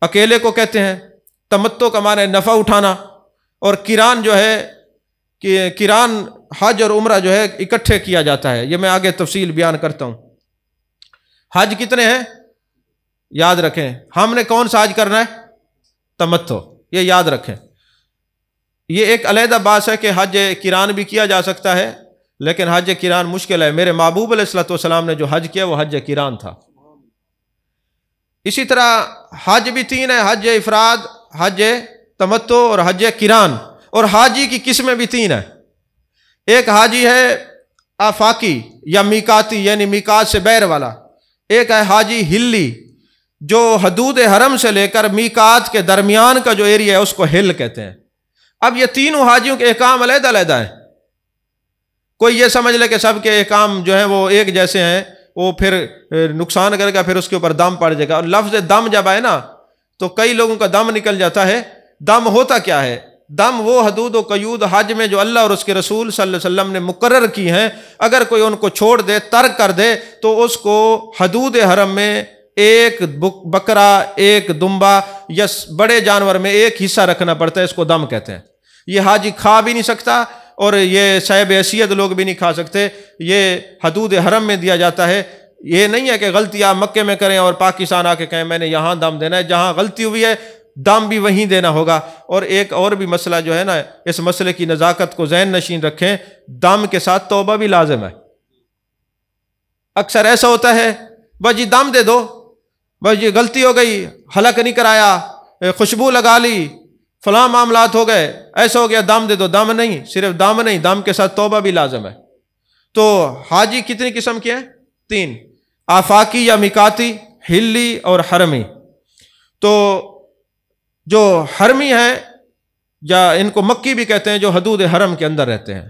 اکیلے کو کہتے ہیں، تمتع کا معنی ہے نفع اٹھانا، اور قران جو ہے کہ قران حج اور عمرہ جو ہے اکٹھے کیا جاتا ہے، یہ میں آگے تفصیل بیان کرتا ہوں۔ حج کتنے ہیں یاد رکھیں، ہم نے کون سا حج کرنا ہے؟ تمتع، یہ یاد رکھیں۔ یہ ایک علیحدہ بات ہے کہ حج قران بھی کیا جا سکتا ہے، لیکن حج قران مشکل ہے۔ میرے محبوب علیہ الصلوۃ والسلام نے جو حج کیا وہ حج قران تھا۔ اسی طرح حج بھی 3 ہے، حج افراد، حج تمتع اور حج قران، اور حاجی کی قسمیں بھی 3 ہیں۔ ایک حاجی ہے آفاقی یا میقاتی، یعنی میقات سے بیر والا۔ ایک ہے حاجی ہلی، جو حدود حرم سے لے کر میقات کے درمیان کا جو ایریا ہے اس کو ہل کہتے ہیں۔ اب یہ تینوں حاجیوں کے احکام علیحدہ علیحدہ ہیں۔ کوئی یہ سمجھ لے کہ سب کے احکام جو ہیں وہ ایک جیسے ہیں، وہ پھر نقصان کرے گا، پھر اس کے اوپر دم پڑ جائے گا۔ اور لفظ دم جب آئے نا تو کئی لوگوں کا دم نکل جاتا ہے۔ دم ہوتا کیا ہے؟ دم وہ حدود و قیود حج میں جو اللہ اور اس کے رسول صلی اللہ علیہ وسلم نے مقرر کی ہیں، اگر کوئی ان کو چھوڑ دے، ترک کر دے، تو اس کو حدود حرم میں ایک بکرا، ایک دمبا یا بڑے جانور میں ایک حصہ رکھنا پڑتا ہے، اس کو دم کہتے ہیں۔ یہ حاجی کھا بھی نہیں سکتا، اور یہ صاحب حیثیت لوگ بھی نہیں کھا سکتے، یہ حدود حرم میں دیا جاتا ہے۔ یہ نہیں ہے کہ غلطی آپ مکے میں کریں اور پاکستان آ کے کہیں میں نے یہاں دم دینا ہے، جہاں غلطی ہوئی ہے دم بھی وہیں دینا ہوگا۔ اور ایک اور بھی مسئلہ جو ہے نا، اس مسئلے کی نزاکت کو ذہن نشین رکھیں، دم کے ساتھ توبہ بھی لازم ہے۔ اکثر ایسا ہوتا ہے بس جی دم دے دو، بس جی غلطی ہو گئی، حلق نہیں کرایا، خوشبو لگا لی، فلاں معاملات ہو گئے، ایسا ہو گیا، دم دے دو۔ دم نہیں، صرف دم نہیں، دم کے ساتھ توبہ بھی لازم ہے۔ تو حاجی کتنی قسم کے ہیں؟ 3، آفاقی یا میقاتی، ہلی اور حرمی۔ تو جو حرمی ہیں یا ان کو مکی بھی کہتے ہیں، جو حدود حرم کے اندر رہتے ہیں،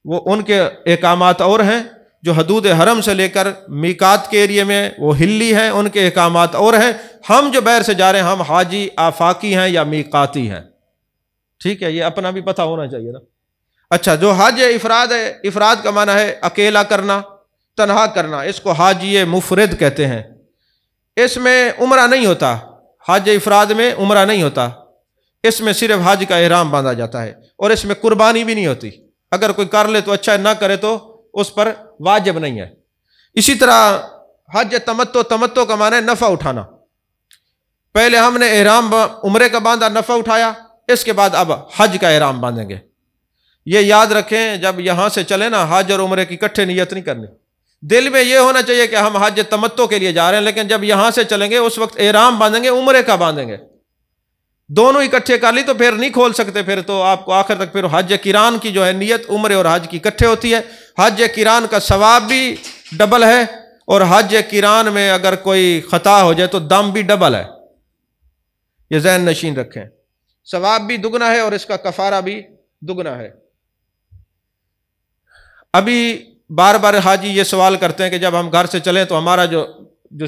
وہ ان کے احکامات اور ہیں۔ جو حدود حرم سے لے کر میقات کے ایریے میں وہ ہلی ہیں، ان کے احکامات اور ہیں۔ ہم جو بیر سے جا رہے ہیں ہم حاجی آفاقی ہیں یا میقاتی ہیں، ٹھیک ہے، یہ اپنا بھی پتہ ہونا چاہیے نا۔ اچھا، جو حج افراد ہے، افراد کا معنی ہے اکیلا کرنا، تنہا کرنا، اس کو حاجی مفرد کہتے ہیں۔ اس میں عمرہ نہیں ہوتا، حج افراد میں عمرہ نہیں ہوتا، اس میں صرف حج کا احرام باندھا جاتا ہے، اور اس میں قربانی بھی نہیں ہوتی۔ اگر کوئی کر لے تو اچھا، نہ کرے تو اس پر واجب نہیں ہے۔ اسی طرح حج تمتع کا معنی ہے نفع اٹھانا۔ پہلے ہم نے احرام عمرے کا باندھا، نفع اٹھایا، اس کے بعد اب حج کا احرام باندھیں گے۔ یہ یاد رکھیں، جب یہاں سے چلے نا، حج اور عمرے کی اکٹھے نیت نہیں کرنی۔ دل میں یہ ہونا چاہیے کہ ہم حج تمتع کے لیے جا رہے ہیں، لیکن جب یہاں سے چلیں گے اس وقت احرام باندھیں گے، عمرے کا باندھیں گے۔ دونوں اکٹھے کر لی تو پھر نہیں کھول سکتے، پھر تو آپ کو آخر تک پھر حج قران کی جو ہے نیت عمرے اور حج کی اکٹھے ہوتی ہے۔ حج قران کا ثواب بھی ڈبل ہے، اور حج قران میں اگر کوئی خطا ہو جائے تو دم بھی ڈبل ہے، یہ ذہن نشین رکھیں۔ ثواب بھی دگنا ہے اور اس کا کفارہ بھی دگنا ہے۔ ابھی بار بار حاجی یہ سوال کرتے ہیں کہ جب ہم گھر سے چلیں تو ہمارا جو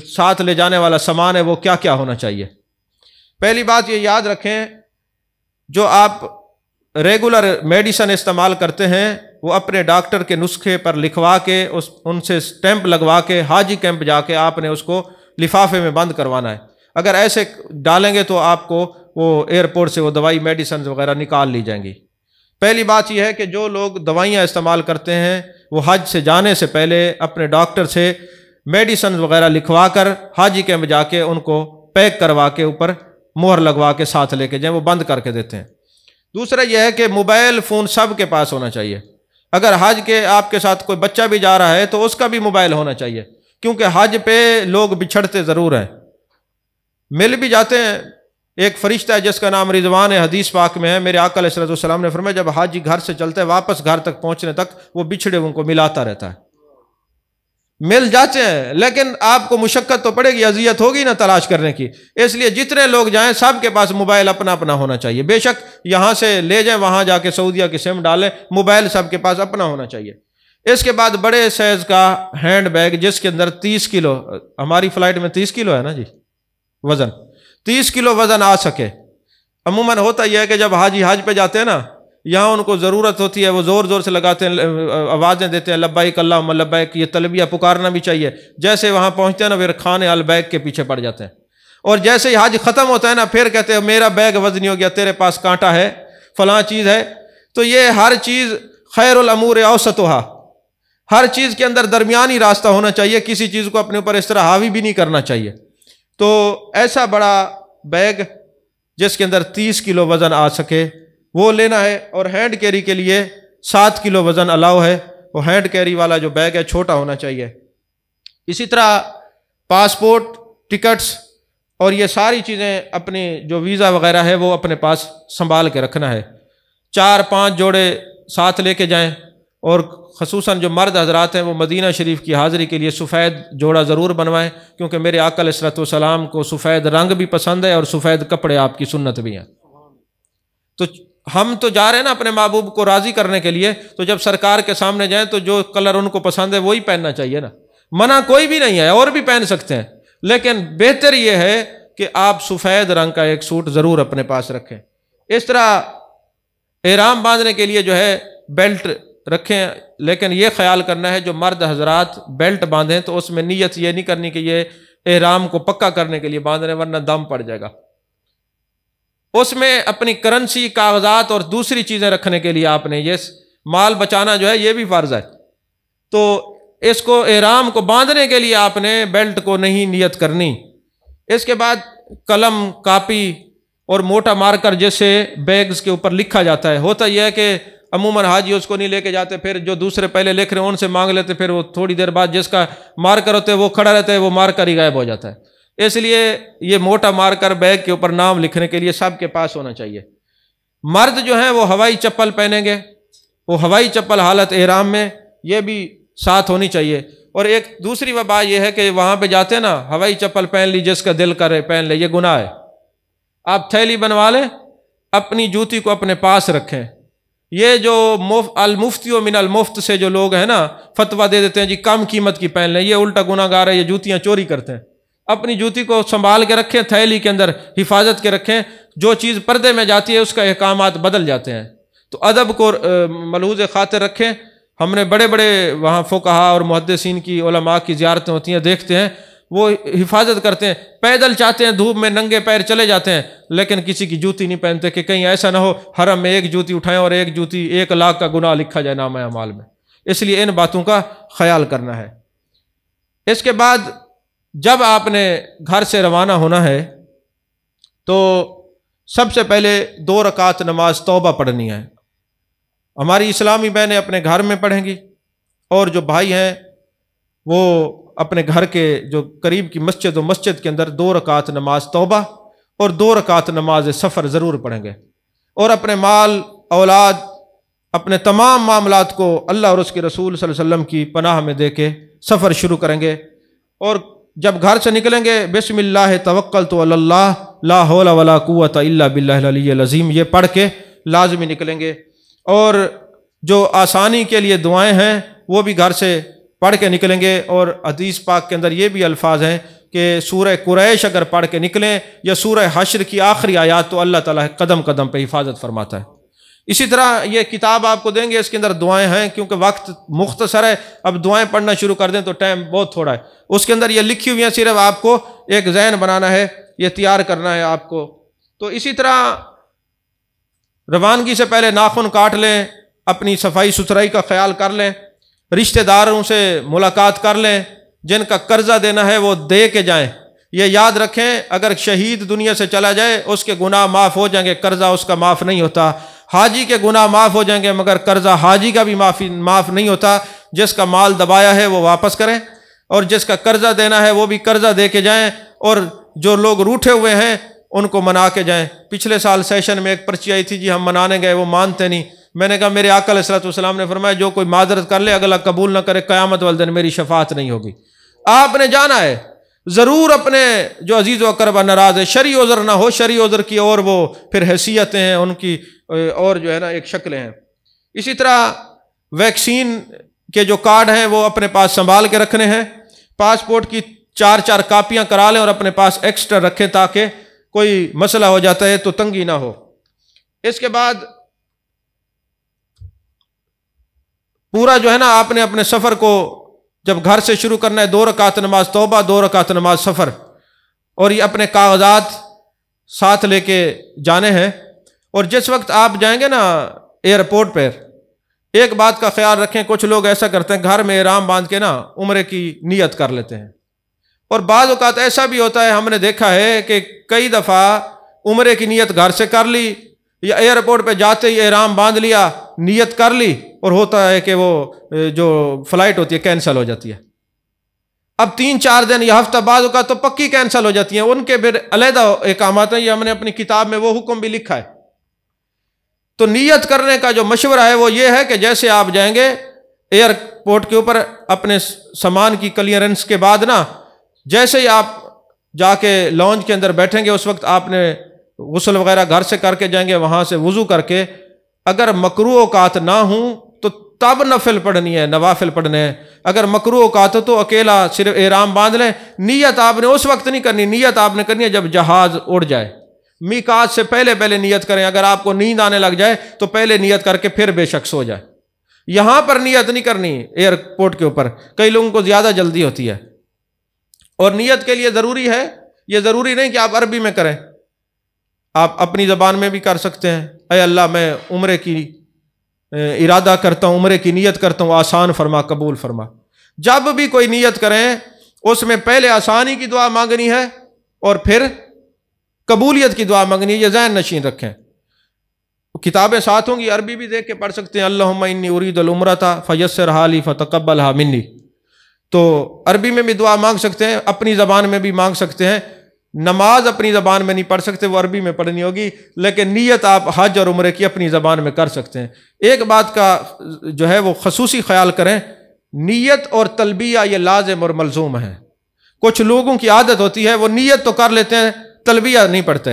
ساتھ لے جانے والا سامان ہے وہ کیا کیا ہونا چاہیے۔ پہلی بات یہ یاد رکھیں جو آپ ریگولر میڈیسن استعمال کرتے ہیں وہ اپنے ڈاکٹر کے نسخے پر لکھوا کے ان سے سٹیمپ لگوا کے حاجی کیمپ جا کے آپ نے اس کو لفافے میں بند کروانا ہے۔ اگر ایسے ڈالیں گے تو آپ کو وہ ایئرپورٹ سے وہ دوائی میڈیسن وغیرہ نکال لی جائیں گی۔ پہلی بات یہ ہے کہ جو لوگ دوائیاں استعمال کرتے ہیں وہ حج سے جانے سے پہلے اپنے ڈاکٹر سے میڈیسن وغیرہ لکھوا کر حاجی کیمپ جا کے ان کو پیک کروا کے اوپر مہر لگوا کے ساتھ لے کے جائیں، وہ بند کر کے دیتے ہیں۔ دوسرا یہ ہے کہ موبائل فون سب کے پاس ہونا چاہیے۔ اگر حج کے آپ کے ساتھ کوئی بچہ بھی جا رہا ہے تو اس کا بھی موبائل ہونا چاہیے، کیونکہ حج پہ لوگ بچھڑتے ضرور ہیں، مل بھی جاتے ہیں۔ ایک فرشتہ ہے جس کا نام رضوان ہے، حدیث پاک میں ہے، میرے آقا علیہ الصلوۃ والسلام نے فرمایا جب حاجی گھر سے چلتا ہے واپس گھر تک پہنچنے تک وہ بچھڑے ان کو ملاتا رہتا ہے۔ مل جاتے ہیں لیکن آپ کو مشقت تو پڑے گی، اذیت ہوگی نا تلاش کرنے کی، اس لیے جتنے لوگ جائیں سب کے پاس موبائل اپنا اپنا ہونا چاہیے۔ بے شک یہاں سے لے جائیں، وہاں جا کے سعودیہ کی سم ڈالیں، موبائل سب کے پاس اپنا ہونا چاہیے۔ اس کے بعد بڑے سائز کا ہینڈ بیگ جس کے اندر 30 کلو، ہماری فلائٹ میں 30 کلو ہے نا جی وزن، 30 کلو وزن آ سکے۔ عموماً ہوتا یہ ہے کہ جب حاجی حج پہ جاتے ہیں نا، یہاں ان کو ضرورت ہوتی ہے، وہ زور زور سے لگاتے ہیں، آوازیں دیتے ہیں لبیک اللہم لبیک، یہ تلبیہ پکارنا بھی چاہیے۔ جیسے وہاں پہنچتے ہیں نا پھر کھانے البیک کے پیچھے پڑ جاتے ہیں، اور جیسے ہی حج ختم ہوتا ہے نا پھر کہتے ہیں میرا بیگ وزنی ہو گیا، تیرے پاس کانٹا ہے، فلاں چیز ہے۔ تو یہ ہر چیز خیر الامور اوسطھا، ہر چیز کے اندر درمیانی راستہ ہونا چاہیے، کسی چیز کو اپنے اوپر اس طرح حاوی بھی نہیں کرنا چاہیے۔ تو ایسا بڑا بیگ جس کے اندر 30 کلو وزن آ سکے وہ لینا ہے، اور ہینڈ کیری کے لیے 7 کلو وزن الاؤ ہے، وہ ہینڈ کیری والا جو بیگ ہے چھوٹا ہونا چاہیے۔ اسی طرح پاسپورٹ، ٹکٹس اور یہ ساری چیزیں اپنی جو ویزا وغیرہ ہے وہ اپنے پاس سنبھال کے رکھنا ہے۔ 4-5 جوڑے ساتھ لے کے جائیں، اور خصوصاً جو مرد حضرات ہیں وہ مدینہ شریف کی حاضری کے لیے سفید جوڑا ضرور بنوائیں، کیونکہ میرے آقا علیہ الصلوۃ والسلام کو سفید رنگ بھی پسند ہے اور سفید کپڑے آپ کی سنت بھی ہیں۔ تو ہم تو جا رہے ہیں نا اپنے محبوب کو راضی کرنے کے لیے، تو جب سرکار کے سامنے جائیں تو جو کلر ان کو پسند ہے وہی پہننا چاہیے نا، منع کوئی بھی نہیں ہے، اور بھی پہن سکتے ہیں، لیکن بہتر یہ ہے کہ آپ سفید رنگ کا ایک سوٹ ضرور اپنے پاس رکھیں۔ اس طرح احرام باندھنے کے لیے جو ہے بیلٹ رکھیں، لیکن یہ خیال کرنا ہے جو مرد حضرات بیلٹ باندھیں تو اس میں نیت یہ نہیں کرنی کہ یہ احرام کو پکا کرنے کے لیے باندھ رہے ہیں ورنہ دم پڑ جائے گا۔ اس میں اپنی کرنسی، کاغذات اور دوسری چیزیں رکھنے کے لیے آپ نے یہ مال بچانا جو ہے یہ بھی فرض ہے، تو اس کو احرام کو باندھنے کے لیے آپ نے بیلٹ کو نہیں نیت کرنی۔ اس کے بعد قلم، کاپی اور موٹا مارکر جیسے بیگز کے اوپر لکھا جاتا ہے۔ ہوتا یہ ہے کہ عموماً حاجی اس کو نہیں لے کے جاتے، پھر جو دوسرے پہلے لکھ رہے ہیں ان سے مانگ لیتے، پھر وہ تھوڑی دیر بعد جس کا مارکر ہوتا ہے وہ کھڑا رہتا ہے، وہ مارکر ہی غائب ہو جاتا ہے۔ اس لیے یہ موٹا مارکر بیگ کے اوپر نام لکھنے کے لیے سب کے پاس ہونا چاہیے۔ مرد جو ہیں وہ ہوائی چپل پہنیں گے، وہ ہوائی چپل حالت احرام میں یہ بھی ساتھ ہونی چاہیے۔ اور ایک دوسری وبا یہ ہے کہ وہاں پہ جاتے ہیں نا ہوائی چپل پہن لی، جس کا دل کرے پہن لے، یہ گناہ ہے۔ آپ تھیلی بنوا لیں، اپنی جوتی کو اپنے پاس رکھیں۔ یہ جو المفتی و من المفت سے جو لوگ ہیں نا فتویٰ دے دیتے ہیں جی کم قیمت کی پہن لیں، یہ الٹا گناہ گار ہے، یہ جوتیاں چوری کرتے ہیں۔ اپنی جوتی کو سنبھال کے رکھیں، تھیلی کے اندر حفاظت کے رکھیں، جو چیز پردے میں جاتی ہے اس کا احکامات بدل جاتے ہیں، تو ادب کو ملحوظ خاطر رکھیں۔ ہم نے بڑے بڑے وہاں فقہا اور محدثین کی، علماء کی زیارتیں ہوتی ہیں، دیکھتے ہیں وہ حفاظت کرتے ہیں، پیدل چاہتے ہیں دھوپ میں ننگے پیر چلے جاتے ہیں، لیکن کسی کی جوتی نہیں پہنتے کہ کہیں ایسا نہ ہو حرم میں ایک جوتی اٹھائیں اور ایک جوتی 1 لاکھ کا گناہ لکھا جائے نامہ اعمال میں۔ اس لیے ان باتوں کا خیال کرنا ہے۔ اس کے بعد جب آپ نے گھر سے روانہ ہونا ہے تو سب سے پہلے 2 رکعت نماز توبہ پڑھنی ہے۔ ہماری اسلامی بہنیں اپنے گھر میں پڑھیں گی، اور جو بھائی ہیں وہ اپنے گھر کے جو قریب کی مسجد و مسجد کے اندر 2 رکعت نماز توبہ اور 2 رکعت نماز سفر ضرور پڑھیں گے، اور اپنے مال، اولاد، اپنے تمام معاملات کو اللہ اور اس کے رسول صلی اللہ علیہ وسلم کی پناہ میں دے کے سفر شروع کریں گے۔ اور جب گھر سے نکلیں گے بسم اللہ توکلت علی اللہ لا حول ولا قوت الا باللہ العلی العظیم یہ پڑھ کے لازمی نکلیں گے، اور جو آسانی کے لیے دعائیں ہیں وہ بھی گھر سے پڑھ کے نکلیں گے۔ اور حدیث پاک کے اندر یہ بھی الفاظ ہیں کہ سورہ قریش اگر پڑھ کے نکلیں یا سورہ حشر کی آخری آیات، تو اللہ تعالیٰ قدم قدم پہ حفاظت فرماتا ہے۔ اسی طرح یہ کتاب آپ کو دیں گے، اس کے اندر دعائیں ہیں، کیونکہ وقت مختصر ہے، اب دعائیں پڑھنا شروع کر دیں تو ٹائم بہت تھوڑا ہے۔ اس کے اندر یہ لکھی ہوئی ہیں، صرف آپ کو ایک ذہن بنانا ہے، یہ تیار کرنا ہے آپ کو۔ تو اسی طرح روانگی سے پہلے ناخن کاٹ لیں، اپنی صفائی ستھرائی کا خیال کر لیں، رشتہ داروں سے ملاقات کر لیں، جن کا قرضہ دینا ہے وہ دے کے جائیں۔ یہ یاد رکھیں، اگر شہید دنیا سے چلا جائے اس کے گناہ معاف ہو جائیں گے، قرضہ اس کا معاف نہیں ہوتا۔ حاجی کے گناہ معاف ہو جائیں گے، مگر قرضہ حاجی کا بھی معاف نہیں ہوتا۔ جس کا مال دبایا ہے وہ واپس کریں، اور جس کا قرضہ دینا ہے وہ بھی قرضہ دے کے جائیں، اور جو لوگ روٹھے ہوئے ہیں ان کو منا کے جائیں۔ پچھلے سال سیشن میں ایک پرچی آئی تھی، جی ہم منانے گئے، وہ مانتے نہیں۔ میں نے کہا میرے آقا علیہ الصلوۃ والسلام نے فرمایا جو کوئی معذرت کر لے اگلا قبول نہ کرے، قیامت والے دن میری شفاعت نہیں ہوگی۔ آپ نے جانا ہے ضرور، اپنے جو عزیز و اقربا ناراض ہے، شرعی عذر نہ ہو، شرعی عذر کی اور وہ پھر حیثیتیں ہیں ان کی، اور جو ہے نا ایک شکلیں ہیں۔ اسی طرح ویکسین کے جو کارڈ ہیں وہ اپنے پاس سنبھال کے رکھنے ہیں۔ پاسپورٹ کی 4 کاپیاں کرا لیں اور اپنے پاس ایکسٹرا رکھیں تاکہ کوئی مسئلہ ہو جاتا ہے تو تنگی نہ ہو۔ اس کے بعد پورا جو ہے نا آپ نے اپنے سفر کو جب گھر سے شروع کرنا ہے، 2 رکعت نماز توبہ، 2 رکعت نماز سفر، اور یہ اپنے کاغذات ساتھ لے کے جانے ہیں۔ اور جس وقت آپ جائیں گے نا ایئرپورٹ پر، ایک بات کا خیال رکھیں، کچھ لوگ ایسا کرتے ہیں گھر میں احرام باندھ کے نا عمرے کی نیت کر لیتے ہیں، اور بعض اوقات ایسا بھی ہوتا ہے، ہم نے دیکھا ہے کہ کئی دفعہ عمرے کی نیت گھر سے کر لی یا ایئرپورٹ پہ جاتے ہی احرام باندھ لیا، نیت کر لی، اور ہوتا ہے کہ وہ جو فلائٹ ہوتی ہے کینسل ہو جاتی ہے۔ اب 3-4 دن یا ہفتہ بعد اوقات تو پکی کینسل ہو جاتی ہیں، ان کے پھر علیحدہ احکامات ہیں، یہ ہم نے اپنی کتاب میں وہ حکم بھی لکھا ہے۔ تو نیت کرنے کا جو مشورہ ہے وہ یہ ہے کہ جیسے آپ جائیں گے ایئرپورٹ کے اوپر، اپنے سامان کی کلیئرنس کے بعد نا، جیسے ہی آپ جا کے لانچ کے اندر بیٹھیں گے اس وقت آپ نے غسل وغیرہ گھر سے کر کے جائیں گے، وہاں سے وضو کر کے، اگر مکروہ اوقات نہ ہوں تو تب نفل پڑھنی ہے، نوافل پڑھنے ہیں۔ اگر مکروہ اوقات ہو تو اکیلا صرف احرام باندھ لیں۔ نیت آپ نے اس وقت نہیں کرنی، نیت آپ نے کرنی ہے جب جہاز اڑ جائے، میقات سے پہلے نیت کریں۔ اگر آپ کو نیند آنے لگ جائے تو پہلے نیت کر کے پھر بے شک سو جائے۔ یہاں پر نیت نہیں کرنی ایئرپورٹ کے اوپر، کئی لوگوں کو زیادہ جلدی ہوتی ہے۔ اور نیت کے لیے ضروری ہے، یہ ضروری نہیں کہ آپ عربی میں کریں، آپ اپنی زبان میں بھی کر سکتے ہیں۔ اے اللہ میں عمرے کی ارادہ کرتا ہوں، عمرے کی نیت کرتا ہوں، آسان فرما، قبول فرما۔ جب بھی کوئی نیت کریں اس میں پہلے آسانی کی دعا مانگنی ہے اور پھر قبولیت کی دعا مانگنی ہے، یہ ذہن نشین رکھیں۔ کتابیں ساتھ ہوں گی، عربی بھی دیکھ کے پڑھ سکتے ہیں، اللہم انی ارید العمرۃ فیسرھا لی فتقبلھا منی، تو عربی میں بھی دعا مانگ سکتے ہیں، اپنی زبان میں بھی مانگ سکتے ہیں۔ نماز اپنی زبان میں نہیں پڑھ سکتے، وہ عربی میں پڑھنی ہوگی، لیکن نیت آپ حج اور عمرے کی اپنی زبان میں کر سکتے ہیں۔ ایک بات کا جو ہے وہ خصوصی خیال کریں، نیت اور تلبیہ یہ لازم اور ملزوم ہیں۔ کچھ لوگوں کی عادت ہوتی ہے وہ نیت تو کر لیتے ہیں، تلبیہ نہیں پڑھتے،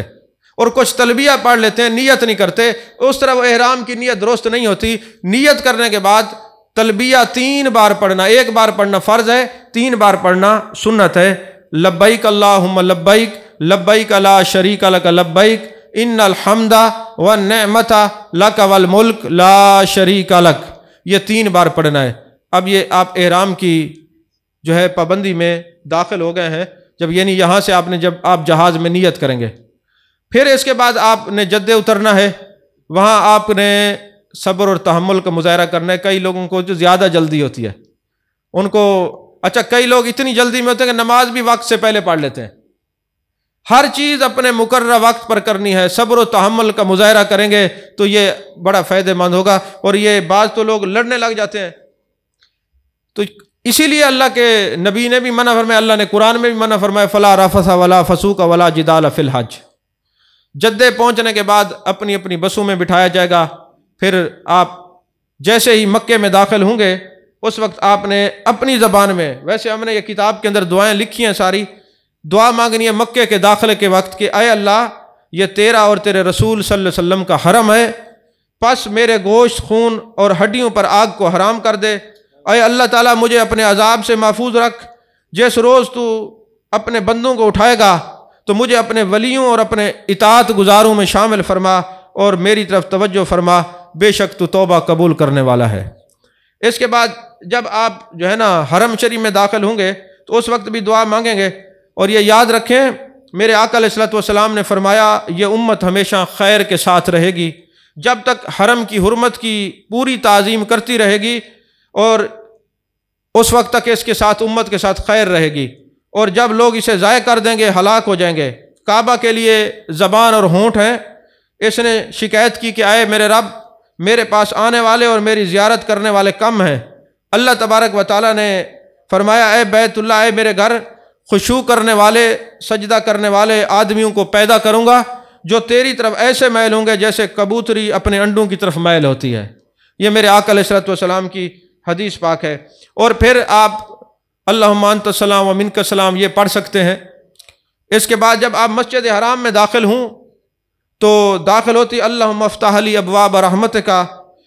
اور کچھ تلبیہ پڑھ لیتے ہیں، نیت نہیں کرتے، اس طرح وہ احرام کی نیت درست نہیں ہوتی۔ نیت کرنے کے بعد تلبیہ 3 بار پڑھنا، 1 بار پڑھنا فرض ہے، 3 بار پڑھنا سنت ہے۔ لبیک اللہم لبیک، لبیک لا شریک لک لبیک، ان الحمد والنعمت لک والملک لا شریک لک، یہ 3 بار پڑھنا ہے۔ اب یہ آپ احرام کی جو ہے پابندی میں داخل ہو گئے ہیں، جب یعنی یہاں سے آپ نے جب آپ جہاز میں نیت کریں گے، پھر اس کے بعد آپ نے جدے اترنا ہے، وہاں آپ نے صبر اور تحمل کا مظاہرہ کرنا ہے۔ کئی لوگوں کو جو زیادہ جلدی ہوتی ہے ان کو، اچھا کئی لوگ اتنی جلدی میں ہوتے ہیں کہ نماز بھی وقت سے پہلے پڑھ لیتے ہیں۔ ہر چیز اپنے مقررہ وقت پر کرنی ہے، صبر و تحمل کا مظاہرہ کریں گے تو یہ بڑا فائدہ مند ہوگا۔ اور یہ بعض تو لوگ لڑنے لگ جاتے ہیں، تو اسی لیے اللہ کے نبی نے بھی منع فرمایا، اللہ نے قرآن میں بھی منع فرمایا، فلا رفث ولا فسوق ولا جدال فی الحج۔ جدے پہنچنے کے بعد اپنی اپنی بسوں میں بٹھایا جائے گا، پھر آپ جیسے ہی مکے میں داخل ہوں گے اس وقت آپ نے اپنی زبان میں، ویسے ہم نے یہ کتاب کے اندر دعائیں لکھی ہیں، ساری دعا مانگنی ہے مکے کے داخلے کے وقت کہ اے اللہ یہ تیرا اور تیرے رسول صلی اللہ علیہ وسلم کا حرم ہے، پس میرے گوشت، خون اور ہڈیوں پر آگ کو حرام کر دے۔ اے اللہ تعالیٰ مجھے اپنے عذاب سے محفوظ رکھ، جس روز تو اپنے بندوں کو اٹھائے گا تو مجھے اپنے ولیوں اور اپنے اطاعت گزاروں میں شامل فرما اور میری طرف توجہ فرما، بے شک تو توبہ قبول کرنے والا ہے۔ اس کے بعد جب آپ جو ہے نا حرم شریف میں داخل ہوں گے تو اس وقت بھی دعا مانگیں گے، اور یہ یاد رکھیں میرے آقا علیہ الصلوۃ والسلام نے فرمایا یہ امت ہمیشہ خیر کے ساتھ رہے گی جب تک حرم کی حرمت کی پوری تعظیم کرتی رہے گی، اور اس وقت تک اس کے ساتھ امت کے ساتھ خیر رہے گی، اور جب لوگ اسے ضائع کر دیں گے ہلاک ہو جائیں گے۔ کعبہ کے لیے زبان اور ہونٹ ہیں، اس نے شکایت کی کہ آئے میرے رب، میرے پاس آنے والے اور میری زیارت کرنے والے کم ہیں۔ اللہ تبارک و تعالیٰ نے فرمایا اے بیت اللہ، اے میرے گھر، خشوع کرنے والے، سجدہ کرنے والے آدمیوں کو پیدا کروں گا جو تیری طرف ایسے میل ہوں گے جیسے کبوتری اپنے انڈوں کی طرف میل ہوتی ہے۔ یہ میرے آقا علیہ الصلوۃ والسلام کی حدیث پاک ہے۔ اور پھر آپ اللہم انت السلام و منک السلام یہ پڑھ سکتے ہیں۔ اس کے بعد جب آپ مسجد حرام میں داخل ہوں تو داخل ہوتی اللہم افتح لی ابواب رحمتک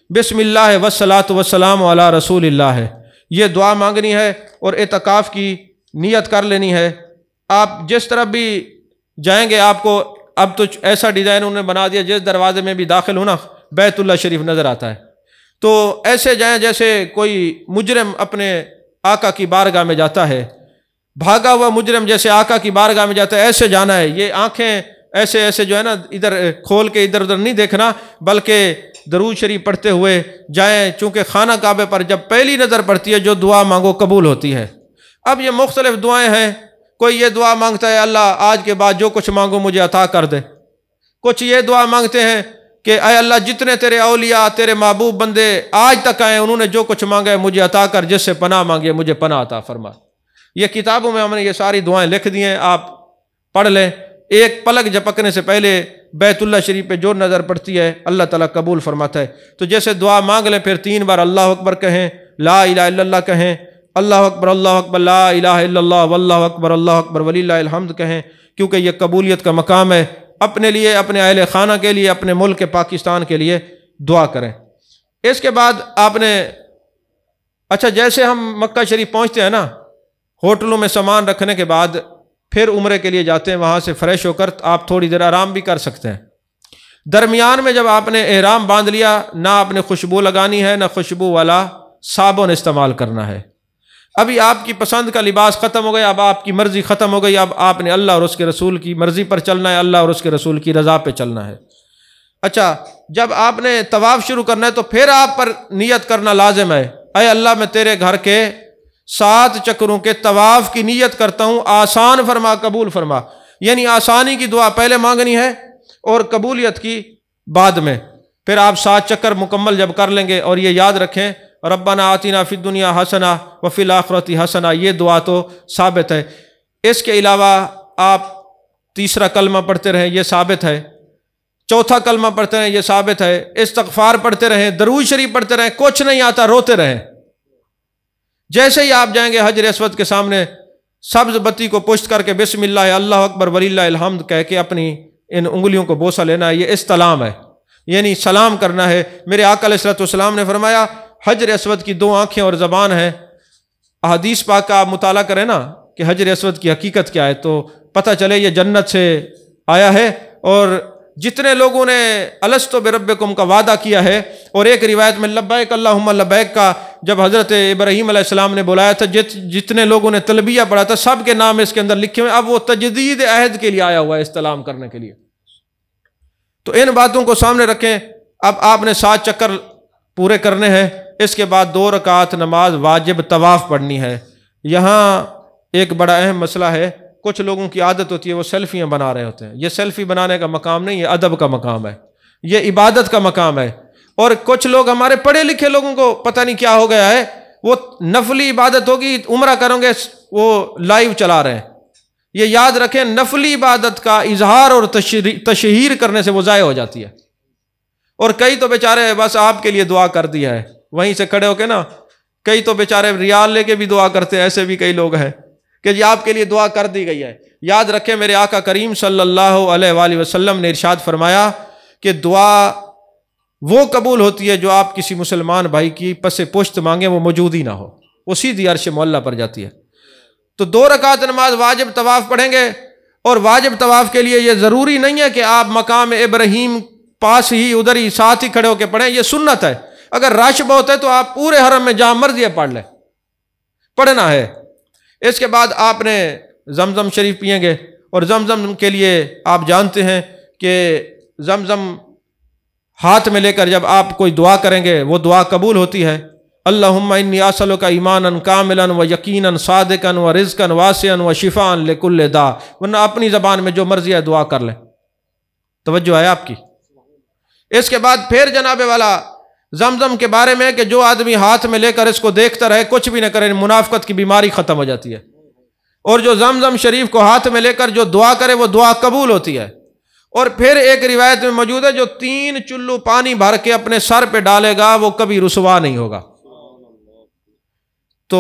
بسم اللہ والصلاۃ والسلام علی رسول اللہ ہے، یہ دعا مانگنی ہے اور اعتکاف کی نیت کر لینی ہے۔ آپ جس طرف بھی جائیں گے آپ کو اب تو ایسا ڈیزائن انہوں نے بنا دیا جس دروازے میں بھی داخل ہونا بیت اللہ شریف نظر آتا ہے، تو ایسے جائیں جیسے کوئی مجرم اپنے آقا کی بارگاہ میں جاتا ہے، بھاگا ہوا مجرم جیسے آقا کی بارگاہ میں جاتا ہے ایسے جانا ہے۔ یہ آنکھیں ایسے جو ہے نا ادھر کھول کے ادھر ادھر نہیں دیکھنا، بلکہ درود شریف پڑھتے ہوئے جائیں، چونکہ خانہ کعبے پر جب پہلی نظر پڑتی ہے جو دعا مانگو قبول ہوتی ہے۔ اب یہ مختلف دعائیں ہیں، کوئی یہ دعا مانگتا ہے اللہ آج کے بعد جو کچھ مانگو مجھے عطا کر دے، کچھ یہ دعا مانگتے ہیں کہ اے اللہ جتنے تیرے اولیاء تیرے محبوب بندے آج تک آئے انہوں نے جو کچھ مانگا ہے مجھے عطا کر، جس سے پناہ مانگے مجھے پناہ عطا فرما۔ یہ کتابوں میں ہم نے یہ ساری دعائیں لکھ دی ہیں، آپ پڑھ لیں۔ ایک پلک جھپکنے سے پہلے بیت اللہ شریف پہ جو نظر پڑتی ہے اللہ تعالیٰ قبول فرماتا ہے۔ تو جیسے دعا مانگ لیں پھر 3 بار اللہ اکبر کہیں، لا الہ الا اللہ کہیں، اللہ اکبر لا الہ الا اللہ واللہ اکبر وللہ الحمد کہیں، کیونکہ یہ قبولیت کا مقام ہے۔ اپنے لیے، اپنے اہل خانہ کے لیے، اپنے ملک پاکستان کے لیے دعا کریں۔ اس کے بعد آپ نے اچھا جیسے ہم مکہ شریف پہنچتے ہیں نا، ہوٹلوں میں سامان رکھنے کے بعد پھر عمرے کے لیے جاتے ہیں، وہاں سے فریش ہو کر آپ تھوڑی دیر آرام بھی کر سکتے ہیں۔ درمیان میں جب آپ نے احرام باندھ لیا، نہ آپ نے خوشبو لگانی ہے نہ خوشبو والا صابن استعمال کرنا ہے۔ ابھی آپ کی پسند کا لباس ختم ہو گیا، اب آپ کی مرضی ختم ہو گئی، اب آپ نے اللہ اور اس کے رسول کی مرضی پر چلنا ہے، اللہ اور اس کے رسول کی رضا پہ چلنا ہے۔ اچھا جب آپ نے طواف شروع کرنا ہے تو پھر آپ پر نیت کرنا لازم ہے، اے اللہ میں تیرے گھر کے 7 چکروں کے طواف کی نیت کرتا ہوں، آسان فرما، قبول فرما۔ یعنی آسانی کی دعا پہلے مانگنی ہے اور قبولیت کی بعد میں۔ پھر آپ 7 چکر مکمل جب کر لیں گے، اور یہ یاد رکھیں ربنا آتنا فی الدنیا حسنہ وفی الآخرۃ حسنہ، یہ دعا تو ثابت ہے۔ اس کے علاوہ آپ تیسرا کلمہ پڑھتے رہیں، یہ ثابت ہے۔ چوتھا کلمہ پڑھتے رہیں، یہ ثابت ہے۔ استغفار پڑھتے رہیں، درود شریف پڑھتے رہیں، کچھ نہیں آتا روتے رہیں۔ جیسے ہی آپ جائیں گے حجر اسود کے سامنے سبز بتی کو پشت کر کے بسم اللہ اللہ اکبر وللہ الحمد کہہ کے اپنی ان انگلیوں کو بوسہ لینا ہے، یہ استلام ہے، یعنی سلام کرنا ہے۔ میرے آقا علیہ الصلوۃ والسلام نے فرمایا حجر اسود کی 2 آنکھیں اور زبان ہے۔ احادیث پاک کا آپ مطالعہ کریں نا کہ حجر اسود کی حقیقت کیا ہے تو پتہ چلے یہ جنت سے آیا ہے، اور جتنے لوگوں نے الستو بربکم کا وعدہ کیا ہے، اور ایک روایت میں لبیک اللہم لبیک کا جب حضرت ابراہیم علیہ السلام نے بلایا تھا، جتنے لوگوں نے تلبیہ پڑھا تھا سب کے نام اس کے اندر لکھے ہوئے، اب وہ تجدید عہد کے لیے آیا ہوا ہے استلام کرنے کے لیے۔ تو ان باتوں کو سامنے رکھیں۔ اب آپ نے 7 چکر پورے کرنے ہیں، اس کے بعد 2 رکعت نماز واجب طواف پڑھنی ہے۔ یہاں ایک بڑا اہم مسئلہ ہے، کچھ لوگوں کی عادت ہوتی ہے وہ سیلفیاں بنا رہے ہوتے ہیں۔ یہ سیلفی بنانے کا مقام نہیں، یہ ادب کا مقام ہے، یہ عبادت کا مقام ہے۔ اور کچھ لوگ ہمارے پڑھے لکھے لوگوں کو پتہ نہیں کیا ہو گیا ہے، وہ نفلی عبادت ہوگی عمرہ کریں گے وہ لائیو چلا رہے ہیں۔ یہ یاد رکھیں نفلی عبادت کا اظہار اور تشہیر کرنے سے وہ ضائع ہو جاتی ہے۔ اور کئی تو بیچارے بس آپ کے لیے دعا کر دیا ہے وہیں سے کھڑے ہو کے نا، کئی تو بیچارے ریال لے کے بھی دعا کرتے ہیں، ایسے بھی کئی لوگ ہیں کہ جی آپ کے لیے دعا کر دی گئی ہے۔ یاد رکھیں میرے آقا کریم صلی اللہ علیہ وآلہ وسلم نے ارشاد فرمایا کہ دعا وہ قبول ہوتی ہے جو آپ کسی مسلمان بھائی کی پس پشت مانگیں وہ موجود ہی نہ ہو، وہ سیدھی عرش معلیٰ پر جاتی ہے۔ تو 2 رکعت نماز واجب طواف پڑھیں گے، اور واجب طواف کے لیے یہ ضروری نہیں ہے کہ آپ مقام ابراہیم پاس ہی ادھر ہی ساتھ ہی کھڑے ہو کے پڑھیں، یہ سنت ہے۔ اگر رش بہت ہے تو آپ پورے حرم میں جہاں مرضی ہے پڑھ لیں، پڑھنا ہے۔ اس کے بعد آپ نے زمزم شریف پئیں گے، اور زمزم کے لیے آپ جانتے ہیں کہ زمزم ہاتھ میں لے کر جب آپ کوئی دعا کریں گے وہ دعا قبول ہوتی ہے۔ اللہم انی اسألک ایمانا کاملا و یقینا صادقا و رزقا واسعا و شفاء لکل داء، ورنہ اپنی زبان میں جو مرضی ہے دعا کر لیں۔ توجہ ہے آپ کی۔ اس کے بعد پھر جناب والا زمزم کے بارے میں کہ جو آدمی ہاتھ میں لے کر اس کو دیکھتا رہے کچھ بھی نہ کرے، منافقت کی بیماری ختم ہو جاتی ہے، اور جو زمزم شریف کو ہاتھ میں لے کر جو دعا کرے وہ دعا قبول ہوتی ہے۔ اور پھر ایک روایت میں موجود ہے جو 3 چلو پانی بھر کے اپنے سر پہ ڈالے گا وہ کبھی رسوا نہیں ہوگا۔ تو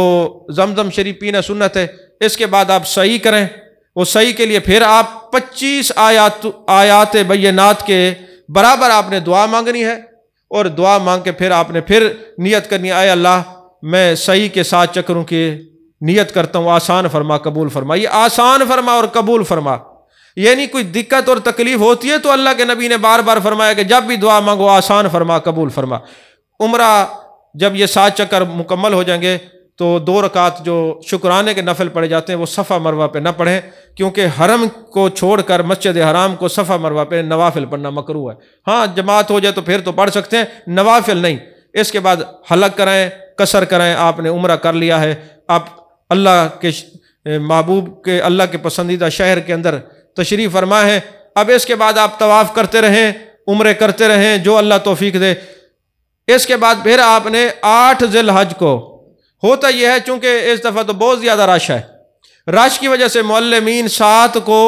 زمزم شریف پینا سنت ہے۔ اس کے بعد آپ سعی کریں، وہ سعی کے لیے پھر آپ 25 آیات بینات کے برابر آپ نے دعا مانگنی ہے، اور دعا مانگ کے پھر آپ نے پھر نیت کرنی ہے، اے اللہ میں سعی کے ساتھ چکروں کی نیت کرتا ہوں، آسان فرما قبول فرما۔ یہ آسان فرما اور قبول فرما، یعنی کوئی دقت اور تکلیف ہوتی ہے تو اللہ کے نبی نے بار بار فرمایا کہ جب بھی دعا مانگو آسان فرما قبول فرما۔ عمرہ جب یہ 7 چکر مکمل ہو جائیں گے تو 2 رکعت جو شکرانے کے نفل پڑھے جاتے ہیں وہ صفا مروہ پہ نہ پڑھیں، کیونکہ حرم کو چھوڑ کر مسجد حرام کو صفا مروہ پہ نوافل پڑھنا مکروہ ہے۔ ہاں جماعت ہو جائے تو پھر تو پڑھ سکتے ہیں، نوافل نہیں۔ اس کے بعد حلق کرائیں، قصر کرائیں، آپ نے عمرہ کر لیا ہے، آپ اللہ کے محبوب کے اللہ کے پسندیدہ شہر کے اندر تشریف فرما ہے۔ اب اس کے بعد آپ طواف کرتے رہیں، عمرے کرتے رہیں، جو اللہ توفیق دے۔ اس کے بعد پھر آپ نے 8 ذی الحج کو، ہوتا یہ ہے چونکہ اس دفعہ تو بہت زیادہ رش ہے، رش کی وجہ سے معلمین 7 کو